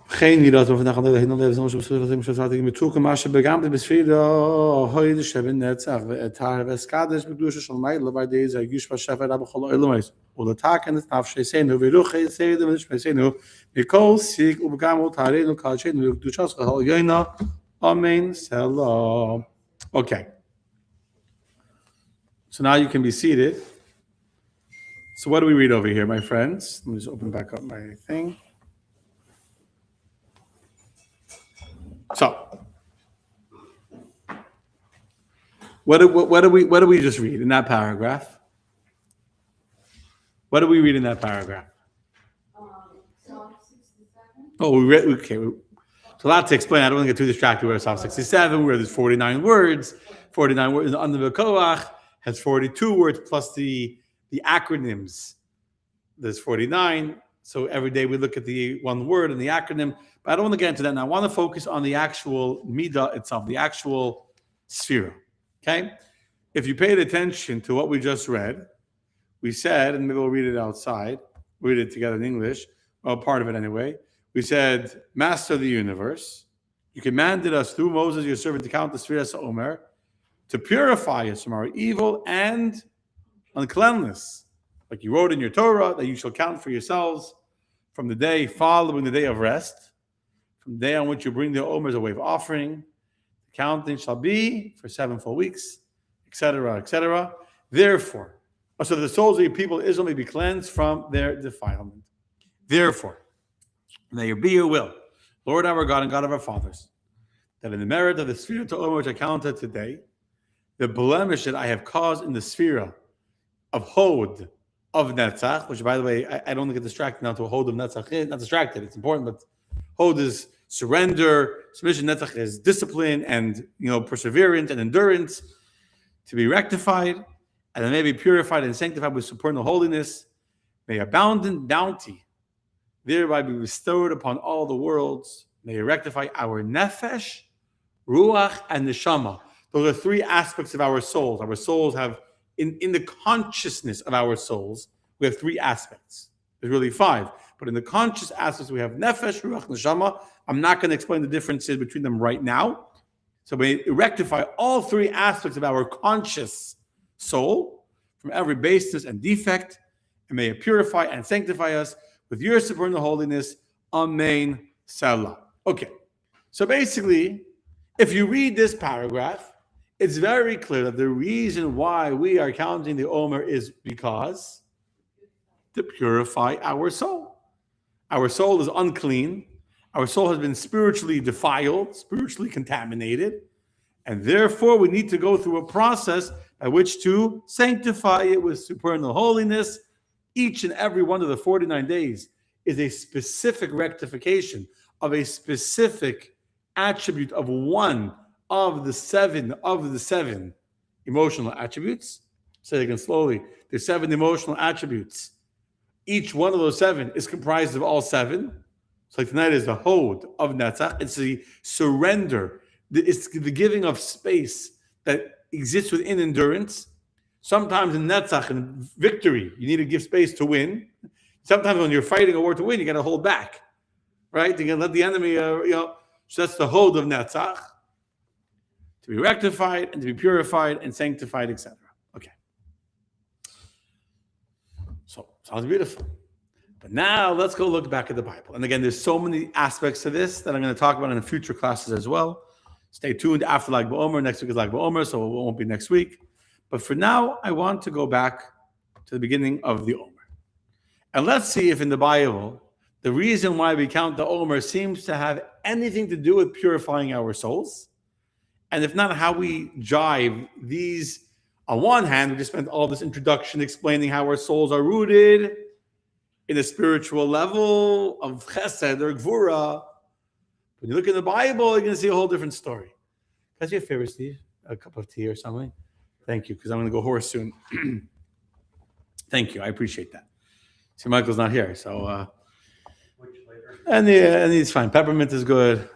geen hier dat we vandaag aan de hele leven zo zo met toeken maar ze begaamd bis viele heute scheben netzach et har veskades bedush shel mayl bei deze yush vashafer ab khol elmais oder tag en taf shesen we ruch seid mit shesen mikol sig ubgam tare no kalchen no duchas khol yana amen salam. Okay, so now you can be seated. So what do we read over here, my friends? Let me just open back up my thing. So, what do we just read in that paragraph? What do we read in that paragraph? Psalm 67. Oh, we read. Okay, so a lot to explain. I don't want to get too distracted. We're Psalm 67, where there's 49 words. 49 words under the Koach has 42 words plus the acronyms. There's 49. So every day we look at the one word and the acronym. But I don't want to get into that now. I want to focus on the actual midah itself, the actual sphere. Okay? If you paid attention to what we just read, we said, and maybe we'll read it outside, read it together in English. well, part of it anyway. We said, Master of the universe, you commanded us through Moses, your servant, to count the Sfiras Omer, to purify us from our evil and uncleanness. Like you wrote in your Torah, that you shall count for yourselves from the day following the day of rest, from the day on which you bring the Omer as a wave offering. The counting shall be for 7 full weeks, etc., etc. Therefore, so the souls of your people Israel may be cleansed from their defilement. Therefore, may it be your will, Lord our God and God of our fathers, that in the merit of the Sfira to Omer which I counted today, the blemish that I have caused in the Sfira of Hod of Netzach, which by the way, I don't get distracted now to a Hod of Netzach. Not distracted, it's important, but Hod is surrender, submission. Netzach is discipline and perseverance and endurance to be rectified, and then may be purified and sanctified with supernal holiness. May abundant bounty thereby be bestowed upon all the worlds. May it rectify our nefesh, ruach, and neshama. Those are 3 aspects of our souls. Our souls have, in the consciousness of our souls, we have 3 aspects. There's really 5. But in the conscious aspects, we have nefesh, ruach, neshama. I'm not going to explain the differences between them right now. So we rectify all 3 aspects of our conscious soul from every baseness and defect, and may it purify and sanctify us with your supernal holiness. Amen. Salah. Okay. So basically, if you read this paragraph, it's very clear that the reason why we are counting the Omer is because to purify our soul. Our soul is unclean. Our soul has been spiritually defiled, spiritually contaminated, and therefore we need to go through a process by which to sanctify it with supernal holiness. Each and every one of the 49 days is a specific rectification of a specific attribute of one of the seven emotional attributes. Say it again slowly. There's 7 emotional attributes. Each one of those 7 is comprised of all 7. So like tonight is the Hod of Netzach. It's the surrender. It's the giving of space that exists within endurance. Sometimes in Netzach and victory, you need to give space to win. Sometimes when you're fighting a war to win, you got to hold back, right? You got to let the enemy, So that's the Hod of Netzach. To be rectified and to be purified and sanctified, etc. Okay. So sounds beautiful. But now let's go look back at the Bible. And again, there's so many aspects to this that I'm going to talk about in future classes as well. Stay tuned after Lag BaOmer. Next week is Lag BaOmer, so it won't be next week. But for now, I want to go back to the beginning of the Omer. And let's see if in the Bible, the reason why we count the Omer seems to have anything to do with purifying our souls. And if not, how we jive these. On one hand, we just spent all this introduction explaining how our souls are rooted in a spiritual level of chesed or gvura. When you look in the Bible, you're going to see a whole different story. Can I see your favorite, Steve? A cup of tea or something? Thank you, because I'm going to go hoarse soon. Thank you. I appreciate that. See, Michael's not here, so... and it's fine. Peppermint is good.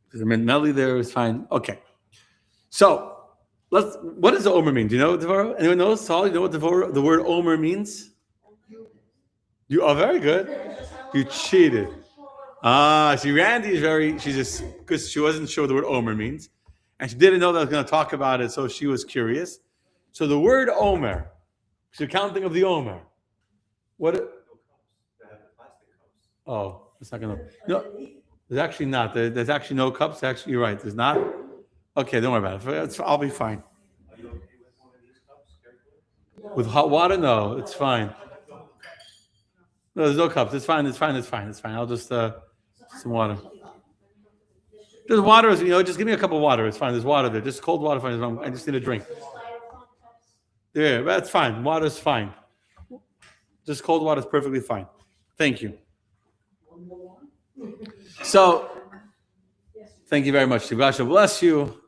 There's a mint melody there. It's fine. Okay. So, what does the Omer mean? Do you know, Devorah? Anyone knows? Saul, you know what the word Omer means? You are very good. You cheated. See, Randy is she's just, because she wasn't sure what the word Omer means. And she didn't know that I was going to talk about it, so she was curious. So the word Omer, the counting of the Omer. Oh, it's not going to. No, there's actually not. There's actually no cups. Actually, you're right. There's not. Okay, don't worry about it. I'll be fine. Are you okay with one of these cups? With hot water? No, it's fine. No, there's no cups. It's fine. I'll just some water. There's water. Just give me a cup of water. It's fine. There's water there. Just cold water. Fine. I just need a drink. Yeah, that's fine. Water's fine. Just cold water is perfectly fine. Thank you. So, thank you very much. God shall bless you.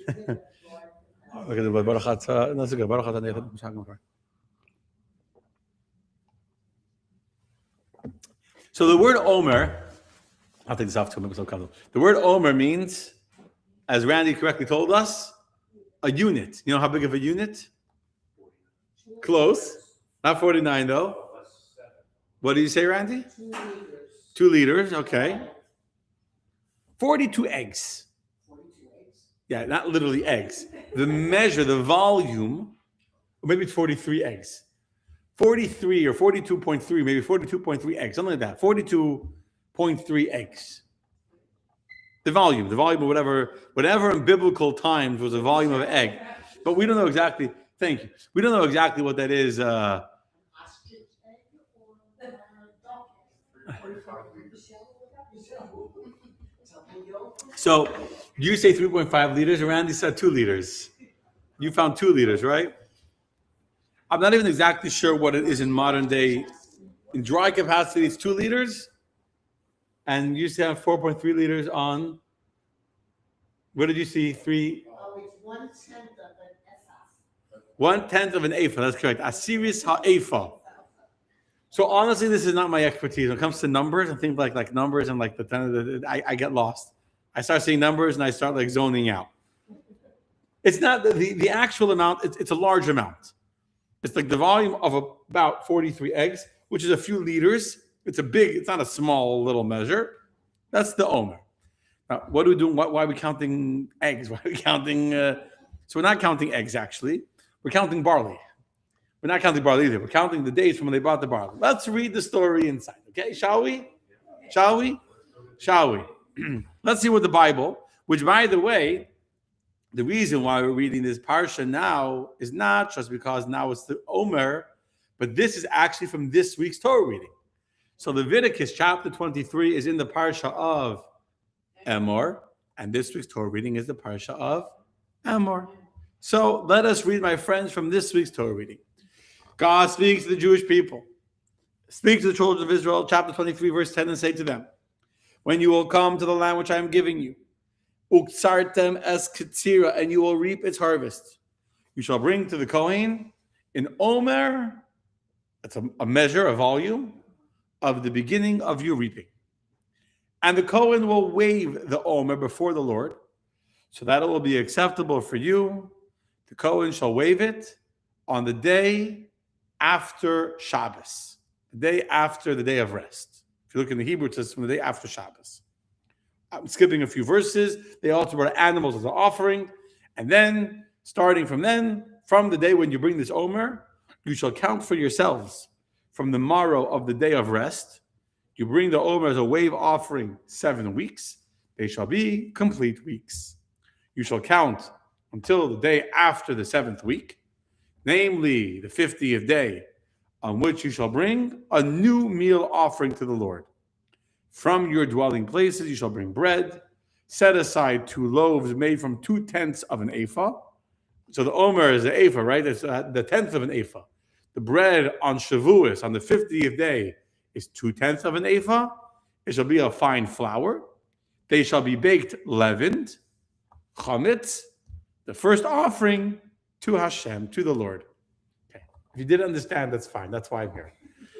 Look at the Baruch Atah. That's good. Baruch Atah. So the word Omer, I'll take this off too. The word Omer means, as Randy correctly told us, a unit. You know how big of a unit? Close. Not 49 though. What did you say, Randy? 2 liters. 2 liters, okay. 42 eggs. 42 eggs. Yeah, not literally eggs. The measure, the volume, or maybe it's 43 eggs. 43 or 42.3, maybe 42.3 eggs, something like that. 42.3 eggs. The volume of whatever in biblical times was the volume of an egg. But we don't know exactly, thank you. We don't know exactly what that is. Ostrich egg or dog egg? So you say 3.5 liters, and Randy said 2 liters. You found 2 liters, right? I'm not even exactly sure what it is in modern day. In dry capacity, it's 2 liters. And you used to have 4.3 liters on. What did you see? 3. Oh, it's 1/10 of an ephah. 1/10 of an ephah. That's correct. Asiris ha'ephah. So honestly, this is not my expertise. When it comes to numbers and things like numbers and like I get lost. I start seeing numbers and I start like zoning out. It's not the actual amount. It's a large amount. It's like the volume of about 43 eggs, which is a few liters. It's not a small little measure. That's the Omer. Now, what are we doing? Why are we counting eggs? Why are we counting? So we're not counting eggs, actually. We're counting barley. We're not counting barley either. We're counting the days from when they brought the barley. Let's read the story inside, okay? Shall we? Let's see what the Bible, which, by the way, the reason why we're reading this parsha now is not just because now it's the Omer, but this is actually from this week's Torah reading. So Leviticus chapter 23 is in the parsha of Emor, and this week's Torah reading is the parsha of Emor. So let us read, my friends, from this week's Torah reading. God speaks to the Jewish people. Speak to the children of Israel, chapter 23, verse 10, and say to them, when you will come to the land which I am giving you, Uktsartem es ketzira, and you will reap its harvest. You shall bring to the Kohen an Omer, that's a measure, a volume, of the beginning of your reaping. And the Kohen will wave the Omer before the Lord, so that it will be acceptable for you. The Kohen shall wave it on the day after Shabbos, the day after the day of rest. If you look in the Hebrew, it says from the day after Shabbos. I'm skipping a few verses. They also brought animals as an offering. And then, starting from then, from the day when you bring this Omer, you shall count for yourselves from the morrow of the day of rest. You bring the Omer as a wave offering 7 weeks. They shall be complete weeks. You shall count until the day after the 7th week, namely the 50th day, on which you shall bring a new meal offering to the Lord. From your dwelling places you shall bring bread. Set aside 2 loaves made from 2/10 of an ephah. So the Omer is an ephah, right? It's the 10th of an ephah. The bread on Shavuos, on the 50th day, is 2/10 of an ephah. It shall be a fine flour. They shall be baked leavened, chametz, the first offering to Hashem, to the Lord. Okay. If you didn't understand, that's fine. That's why I'm here.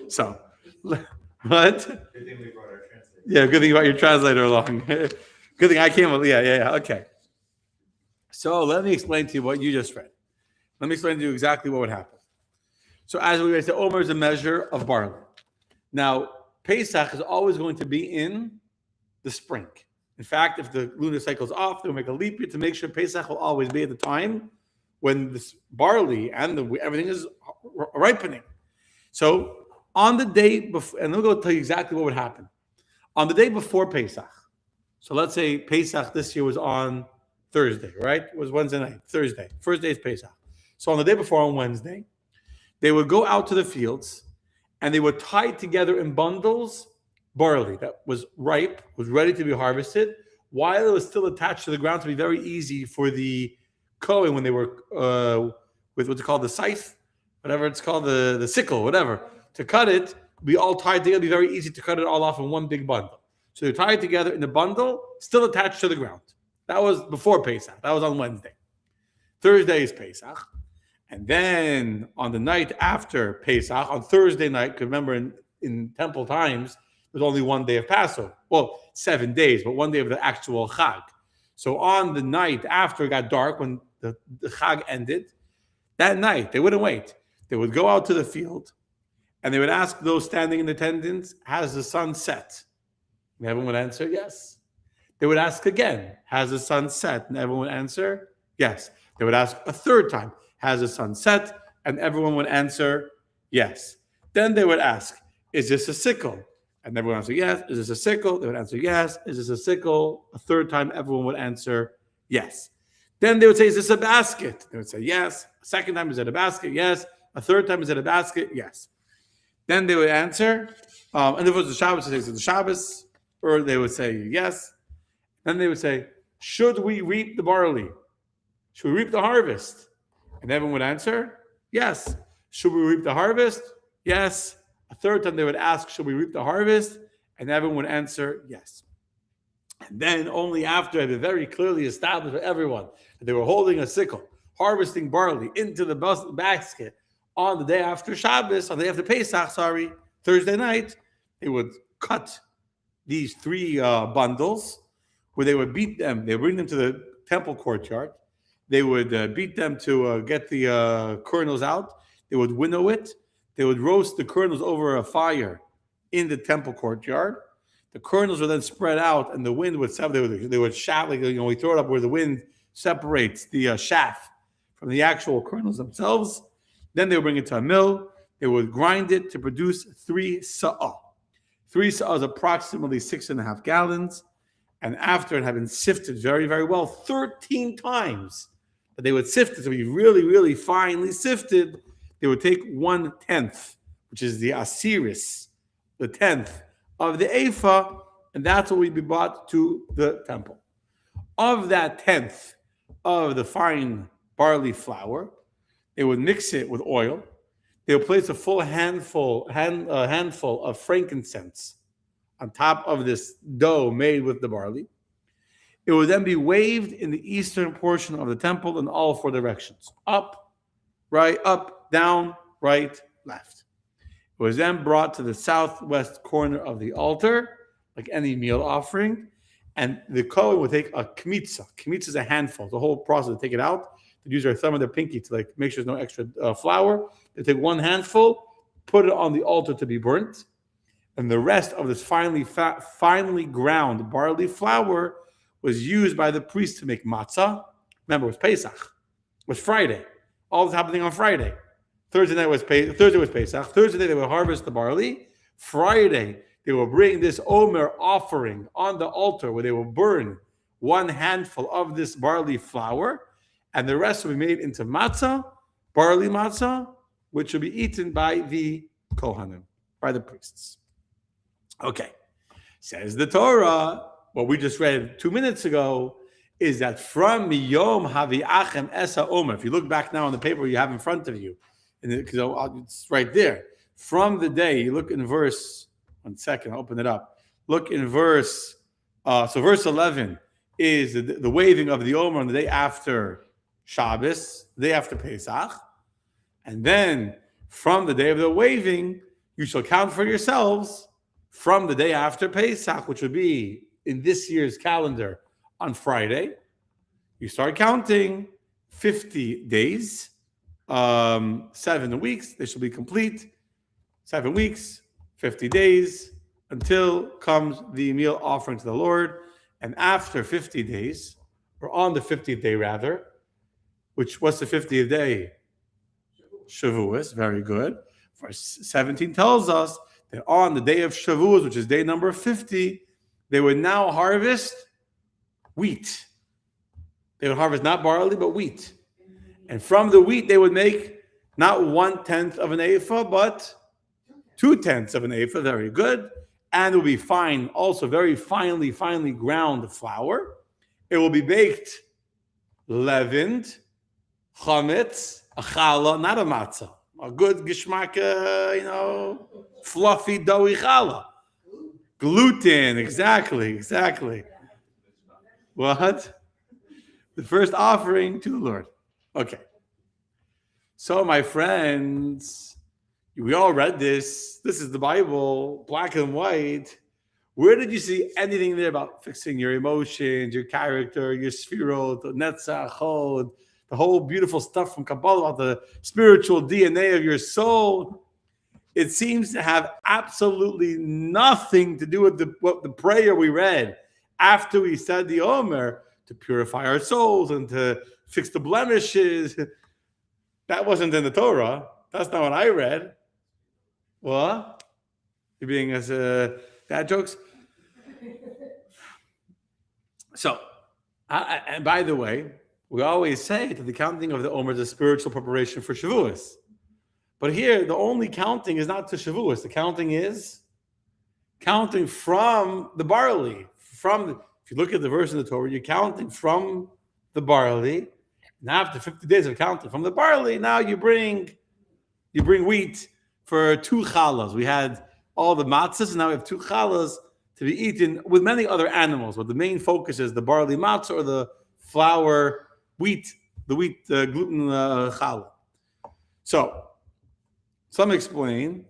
So, what? Good thing we brought our translator. Yeah, good thing about your translator along. Good thing I came with. Yeah. Okay. So let me explain to you what you just read. Let me explain to you exactly what would happen. So as we said, Omer is a measure of barley. Now, Pesach is always going to be in the spring. In fact, if the lunar cycle is off, they'll make a leap year to make sure Pesach will always be at the time when this barley and everything is ripening. So on the day before, and we'll go tell you exactly what would happen. On the day before Pesach, so let's say Pesach this year was on Thursday, right? It was Wednesday night, Thursday. First day is Pesach. So on the day before, on Wednesday, they would go out to the fields and they would tie together in bundles barley that was ripe, was ready to be harvested, while it was still attached to the ground to be very easy for the Kohen when they were with what's called the scythe, whatever it's called, the sickle, whatever, to cut it, be all tied together, be very easy to cut it all off in one big bundle. So they tie it together in a bundle, still attached to the ground. That was before Pesach. That was on Wednesday. Thursday is Pesach. And then on the night after Pesach, on Thursday night, because remember in temple times, there's only one day of Passover. Well, 7 days, but one day of the actual Chag. So on the night after it got dark, when the Chag ended, that night, they wouldn't wait. They would go out to the field And they would ask those standing in attendance, has the sun set? And everyone would answer, yes. They would ask again, has the sun set? And everyone would answer, yes. They would ask a third time, has the sun set? And everyone would answer, yes. Then they would ask, is this a sickle? And everyone would answer, yes. Is this a sickle? They would answer, yes. Is this a sickle? A third time, everyone would answer, yes. Then they would say, is this a basket? They would say, yes. A second time, is it a basket? Yes. A third time, is it a basket? Yes. Then they would answer, and if it was the Shabbos, they would say, the Shabbos, or they would say, yes. Then they would say, should we reap the barley? Should we reap the harvest? And everyone would answer, yes. Should we reap the harvest? Yes. A third time they would ask, should we reap the harvest? And everyone would answer, yes. And then only after it had been very clearly established for everyone that they were holding a sickle, harvesting barley into the basket on the day after Shabbos, on the day after Pesach, Thursday night, they would cut these three bundles where they would beat them. They would bring them to the temple courtyard. They would beat them to get the kernels out. They would winnow it. They would roast the kernels over a fire in the temple courtyard. The kernels were then spread out, and the wind would separate. They would shaft, like we throw it up where the wind separates the chaff from the actual kernels themselves. Then they would bring it to a mill. They would grind it to produce 3 sa'ah. 3 sa'ah is approximately 6.5 gallons. And after it had been sifted very, very well, 13 times, that they would sift it to be really, really finely sifted, they would take 1/10, which is the asiris, the 10th of the ephah, and that's what would be brought to the temple. Of that 10th of the fine barley flour, they would mix it with oil. They would place a full handful of frankincense on top of this dough made with the barley. It would then be waved in the eastern portion of the temple in all 4 directions: up, right, up, down, right, left. It was then brought to the southwest corner of the altar, like any meal offering, and the Kohen would take a kmitza. Kmitza is a handful. The whole process to take it out. They use their thumb and their pinky to like make sure there's no extra flour. They take 1 handful, put it on the altar to be burnt, and the rest of this finely ground barley flour was used by the priest to make matzah. Remember, it was Pesach. It was Friday. All this happening on Friday. Thursday was Pesach. Thursday they would harvest the barley. Friday they will bring this Omer offering on the altar where they will burn 1 handful of this barley flour, and the rest will be made into matzah, barley matzah, which will be eaten by the Kohanim, by the priests. Okay, says the Torah, what we just read 2 minutes ago, is that from Miyom Havi'achem Esa Omer, if you look back now on the paper you have in front of you, because it's right there, from the day, you look in verse, 1 second, I'll open it up. Look in verse, so verse 11 is the waving of the Omer on the day after Shabbos, the day after Pesach, and then from the day of the waving, you shall count for yourselves from the day after Pesach, which would be in this year's calendar on Friday. You start counting 50 days, 7 weeks, they shall be complete. 7 weeks, 50 days, until comes the meal offering to the Lord. And after 50 days, or on the 50th day rather, which was the 50th day? Shavuos, very good. Verse 17 tells us that on the day of Shavuos, which is day number 50, they would now harvest wheat. They would harvest not barley, but wheat. And from the wheat, they would make not 1/10 of an ephah, but 2/10 of an ephah. Very good. And it will be fine, also very finely ground flour. It will be baked, leavened, chametz, a challah, not a matzah. A good geschmack, fluffy, doughy challah. Gluten, exactly. What? The first offering to the Lord. Okay. So, my friends, we all read this. This is the Bible, black and white. Where did you see anything there about fixing your emotions, your character, your sphirot, netzach, chod, the whole beautiful stuff from Kabbalah about the spiritual DNA of your soul? it seems to have absolutely nothing to do with what the prayer we read after we said the Omer to purify our souls and to fix the blemishes. That wasn't in the Torah. That's not what I read. What? You're being as dad jokes? So, and by the way, we always say that the counting of the Omer is a spiritual preparation for Shavuos. But here, the only counting is not to Shavuos. The counting is counting from the barley. If you look at the verse in the Torah, you're counting from the barley. And after 50 days of counting from the barley, now you bring wheat for 2 challahs. We had all the matzahs, and now we have 2 challahs to be eaten with many other animals. But the main focus is the barley matzah or the flour wheat, the wheat gluten challah. So, some explain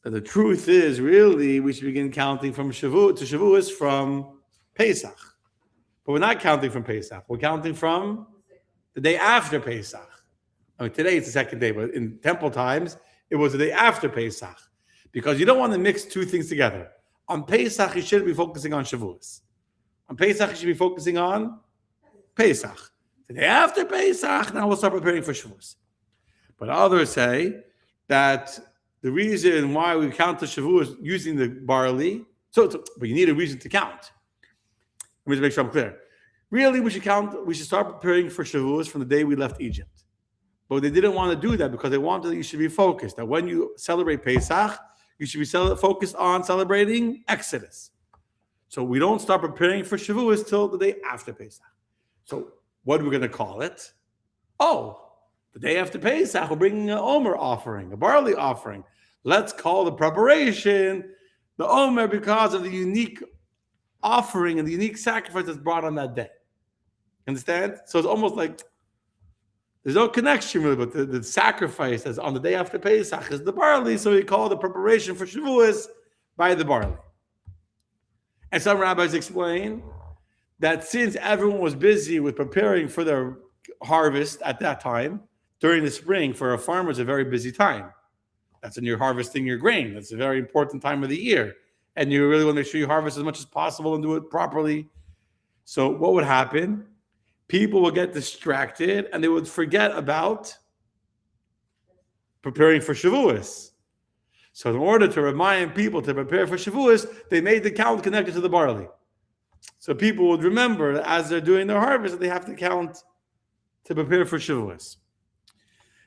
that the truth is really we should begin counting from Shavuot to Shavuos from Pesach. But we're not counting from Pesach. We're counting from the day after Pesach. I mean, today it's the second day, but in temple times, it was the day after Pesach. Because you don't want to mix two things together. On Pesach, you shouldn't be focusing on Shavuos. On Pesach, you should be focusing on Pesach. The day after Pesach, now we'll start preparing for Shavuos. But others say that the reason why we count the Shavuos using the barley, but you need a reason to count. Let me just make sure I'm clear. Really, we should start preparing for Shavuos from the day we left Egypt. But they didn't want to do that because they wanted that you should be focused. That when you celebrate Pesach, you should be focused on celebrating Exodus. So we don't start preparing for Shavuos till the day after Pesach. So what are we going to call it? Oh, the day after Pesach, we're bringing an Omer offering, a barley offering. Let's call the preparation the Omer because of the unique offering and the unique sacrifice that's brought on that day. Understand? So it's almost like there's no connection really, but the sacrifice that's on the day after Pesach is the barley, so we call the preparation for Shavuos by the barley. And some rabbis explain that since everyone was busy with preparing for their harvest at that time, during the spring, for a farmer, it's a very busy time. That's when you're harvesting your grain. That's a very important time of the year. And you really want to make sure you harvest as much as possible and do it properly. So what would happen? People would get distracted and they would forget about preparing for Shavuos. So in order to remind people to prepare for Shavuos, they made the count connected to the barley. So people would remember that as they're doing their harvest, they have to count to prepare for Shavuos.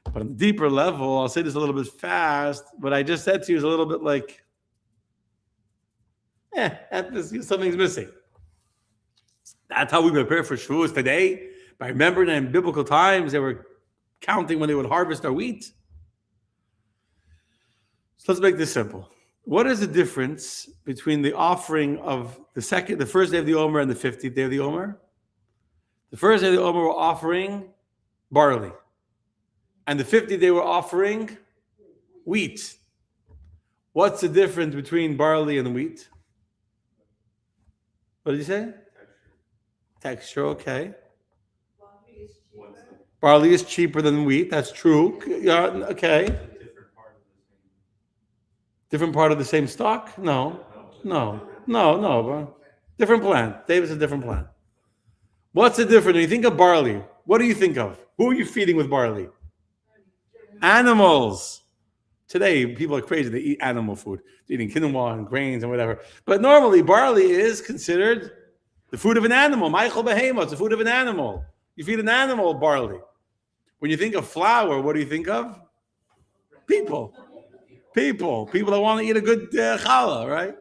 But on the deeper level, I'll say this a little bit fast, what I just said to you is a little bit like, something's missing. That's how we prepare for Shavuos today. By remembering that in biblical times, they were counting when they would harvest their wheat. So let's make this simple. What is the difference between the offering of the first day of the Omer and the 50th day of the Omer? The first day of the Omer were offering barley. And the 50th day were offering wheat. What's the difference between barley and wheat? What did you say? Texture, okay. Barley is cheaper than wheat. That's true. Yeah, okay. Different part of the same stock? No. Different plant. David's a different plant. What's the difference? When you think of barley, what do you think of? Who are you feeding with barley? Animals. Today, people are crazy. They eat animal food. They're eating quinoa and grains and whatever. But normally, barley is considered the food of an animal. Michael Behema, it's the food of an animal. You feed an animal barley. When you think of flour, what do you think of? People that want to eat a good challah, right?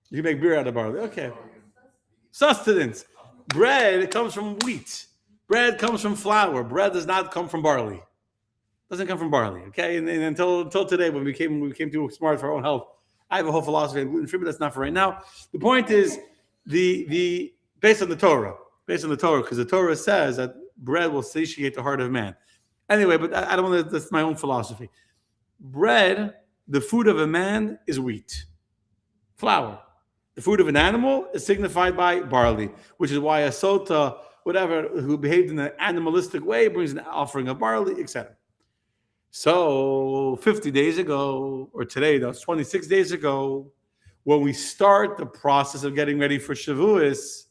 You make beer out of barley. Okay. Sustenance. Bread comes from wheat. Bread comes from flour. Bread does not come from barley. Doesn't come from barley. Okay. And until today, when we became too smart for our own health, I have a whole philosophy of gluten free, but that's not for right now. The point is the based on the Torah, because the Torah says that bread will satiate the heart of man. Anyway, but I don't want to. That's my own philosophy. Bread, the food of a man is wheat, flour. The food of an animal is signified by barley, which is why a sota, whatever, who behaved in an animalistic way, brings an offering of barley, etc. So 50 days ago, or today, that was 26 days ago, when we start the process of getting ready for Shavuos,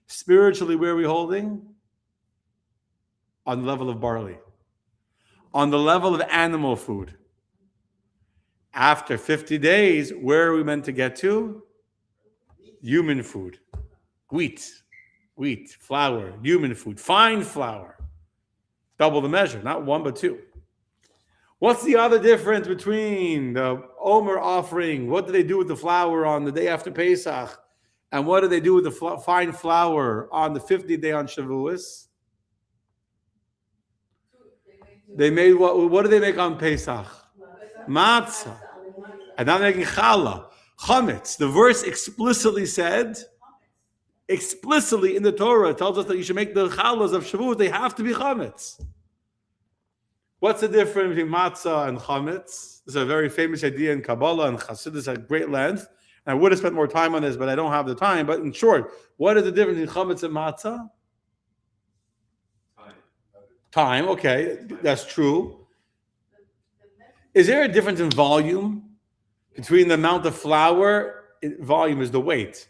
spiritually, where are we holding? On the level of barley, on the level of animal food. After 50 days, where are we meant to get to? Human food. Wheat, flour, human food, fine flour. Double the measure, not one, but two. What's the other difference between the Omer offering? What do they do with the flour on the day after Pesach? And what do they do with the fine flour on the 50th day on Shavuos? They made what do they make on Pesach? Matzah. And now they're making challah, chametz. The verse explicitly said, explicitly in the Torah, it tells us that you should make the challahs of Shavuot, they have to be chametz. What's the difference between matzah and chametz? This is a very famous idea in Kabbalah and Chassidus at great length. And I would have spent more time on this, but I don't have the time. But in short, what is the difference between chametz and matzah? Time, okay, that's true. Is there a difference in volume between the amount of flour? Volume is the weight.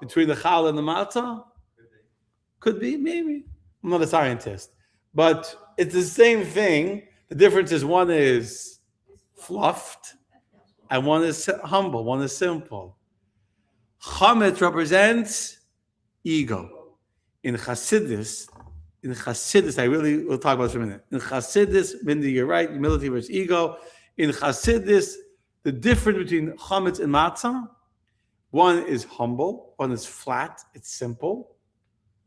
Between the challah and the matzah? Could be, maybe. I'm not a scientist. But it's the same thing. The difference is one is fluffed and one is humble, one is simple. Chametz represents ego. In Chassidus, I really will talk about this for a minute. In Chassidus, Mindy, you're right, humility versus ego. In Chassidus, the difference between chametz and matzah, one is humble, one is flat, it's simple.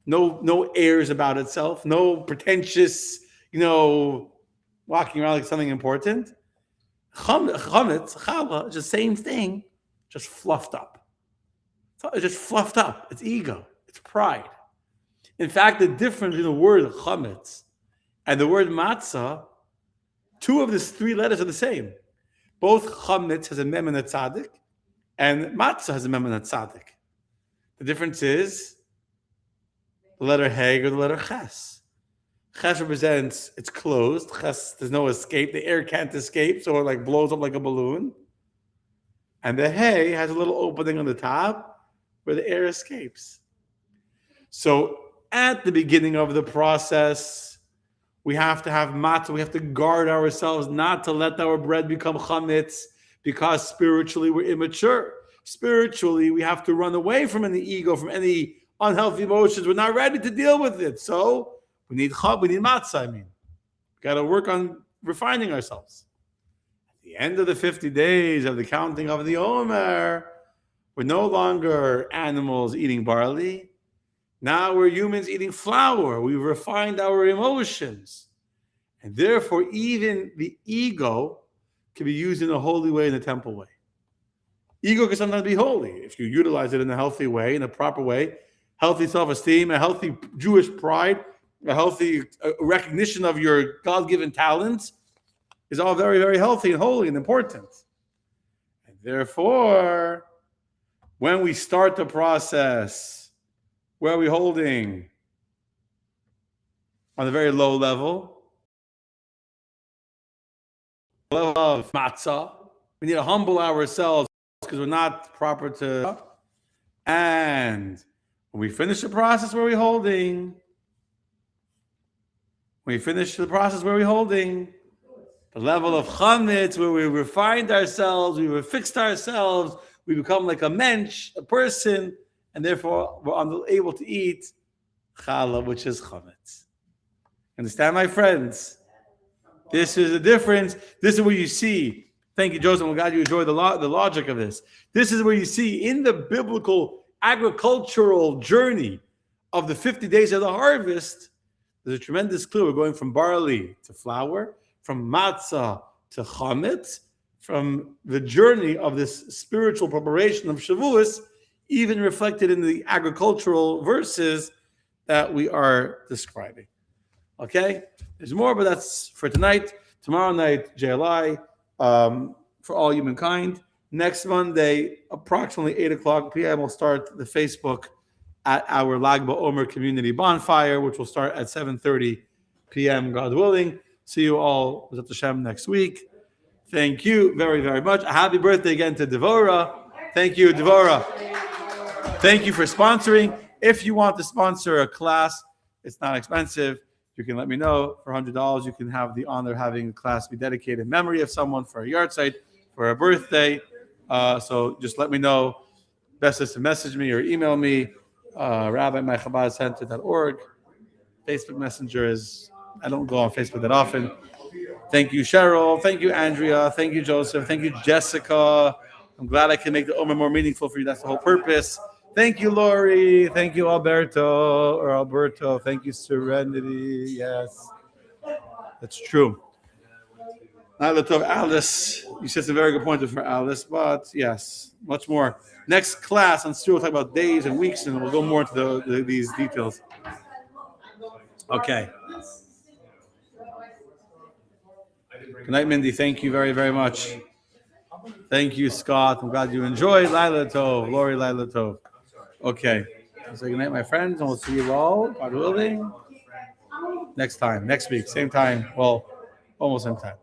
No airs about itself, no pretentious, walking around like something important. Chametz, challah, it's the same thing, just fluffed up. It's just fluffed up. It's ego, it's pride. In fact, the difference between the word chametz and the word matzah, two of these three letters are the same. Both chametz has a mem and a tzaddik, and matzah has a mem and a tzaddik. The difference is the letter Heg or the letter Ches. Ches represents it's closed. Ches, there's no escape. The air can't escape, so it blows up like a balloon. And the Hey has a little opening on the top where the air escapes. So at the beginning of the process, we have to have matzah. We have to guard ourselves not to let our bread become chametz because spiritually we're immature. Spiritually, we have to run away from any ego, from any unhealthy emotions. We're not ready to deal with it. So we need matzah. We got to work on refining ourselves. At the end of the 50 days of the counting of the Omer, we're no longer animals eating barley. Now we're humans eating flour. We've refined our emotions. And therefore, even the ego can be used in a holy way, in a temple way. Ego can sometimes be holy if you utilize it in a healthy way, in a proper way. Healthy self-esteem, a healthy Jewish pride, a healthy recognition of your God-given talents is all very, very healthy and holy and important. And therefore, when we start the process, where are we holding? On a very low level of matzah. We need to humble ourselves because we're not proper to. And when we finish the process, where are we holding? When we finish the process, where are we holding? The level of chametz, where we refined ourselves, we fixed ourselves, we become like a mensch, a person, and therefore we're unable to eat challah, which is chametz. Understand, my friends? This is the difference. This is where you see. Thank you, Joseph. I'm glad you enjoyed the logic of this. This is where you see in the biblical agricultural journey of the 50 days of the harvest, there's a tremendous clue. We're going from barley to flour, from matzah to chametz, from the journey of this spiritual preparation of Shavuos, even reflected in the agricultural verses that we are describing. Okay? There's more, but that's for tonight. Tomorrow night, JLI, for all humankind. Next Monday, approximately 8 o'clock p.m., we'll start the Facebook at our Lag BaOmer community bonfire, which will start at 7:30 p.m., God willing. See you all with Hashem next week. Thank you very, very much. A happy birthday again to Devora. Thank you, Devora. Thank you for sponsoring. If you want to sponsor a class, it's not expensive. You can let me know. For $100, you can have the honor of having a class be dedicated in memory of someone for a yard site, for a birthday. So just let me know. Best is to message me or email me, rabbi@mychabadcenter.org. Facebook Messenger is, I don't go on Facebook that often. Thank you, Cheryl. Thank you, Andrea. Thank you, Joseph. Thank you, Jessica. I'm glad I can make the Omer more meaningful for you. That's the whole purpose. Thank you, Lori. Thank you, Alberto. Thank you, Serenity. Yes, that's true. Alice, you said some very good points for Alice, but yes, much more. Next class on Stu, we'll talk about days and weeks, and we'll go more into these details. Okay. Good night, Mindy. Thank you very, very much. Thank you, Scott. I'm glad you enjoyed. Laila Tov. Lori, Laila Tov. Okay. So good night, my friends, and we'll see you all, God willing, next week, same time. Well, almost same time.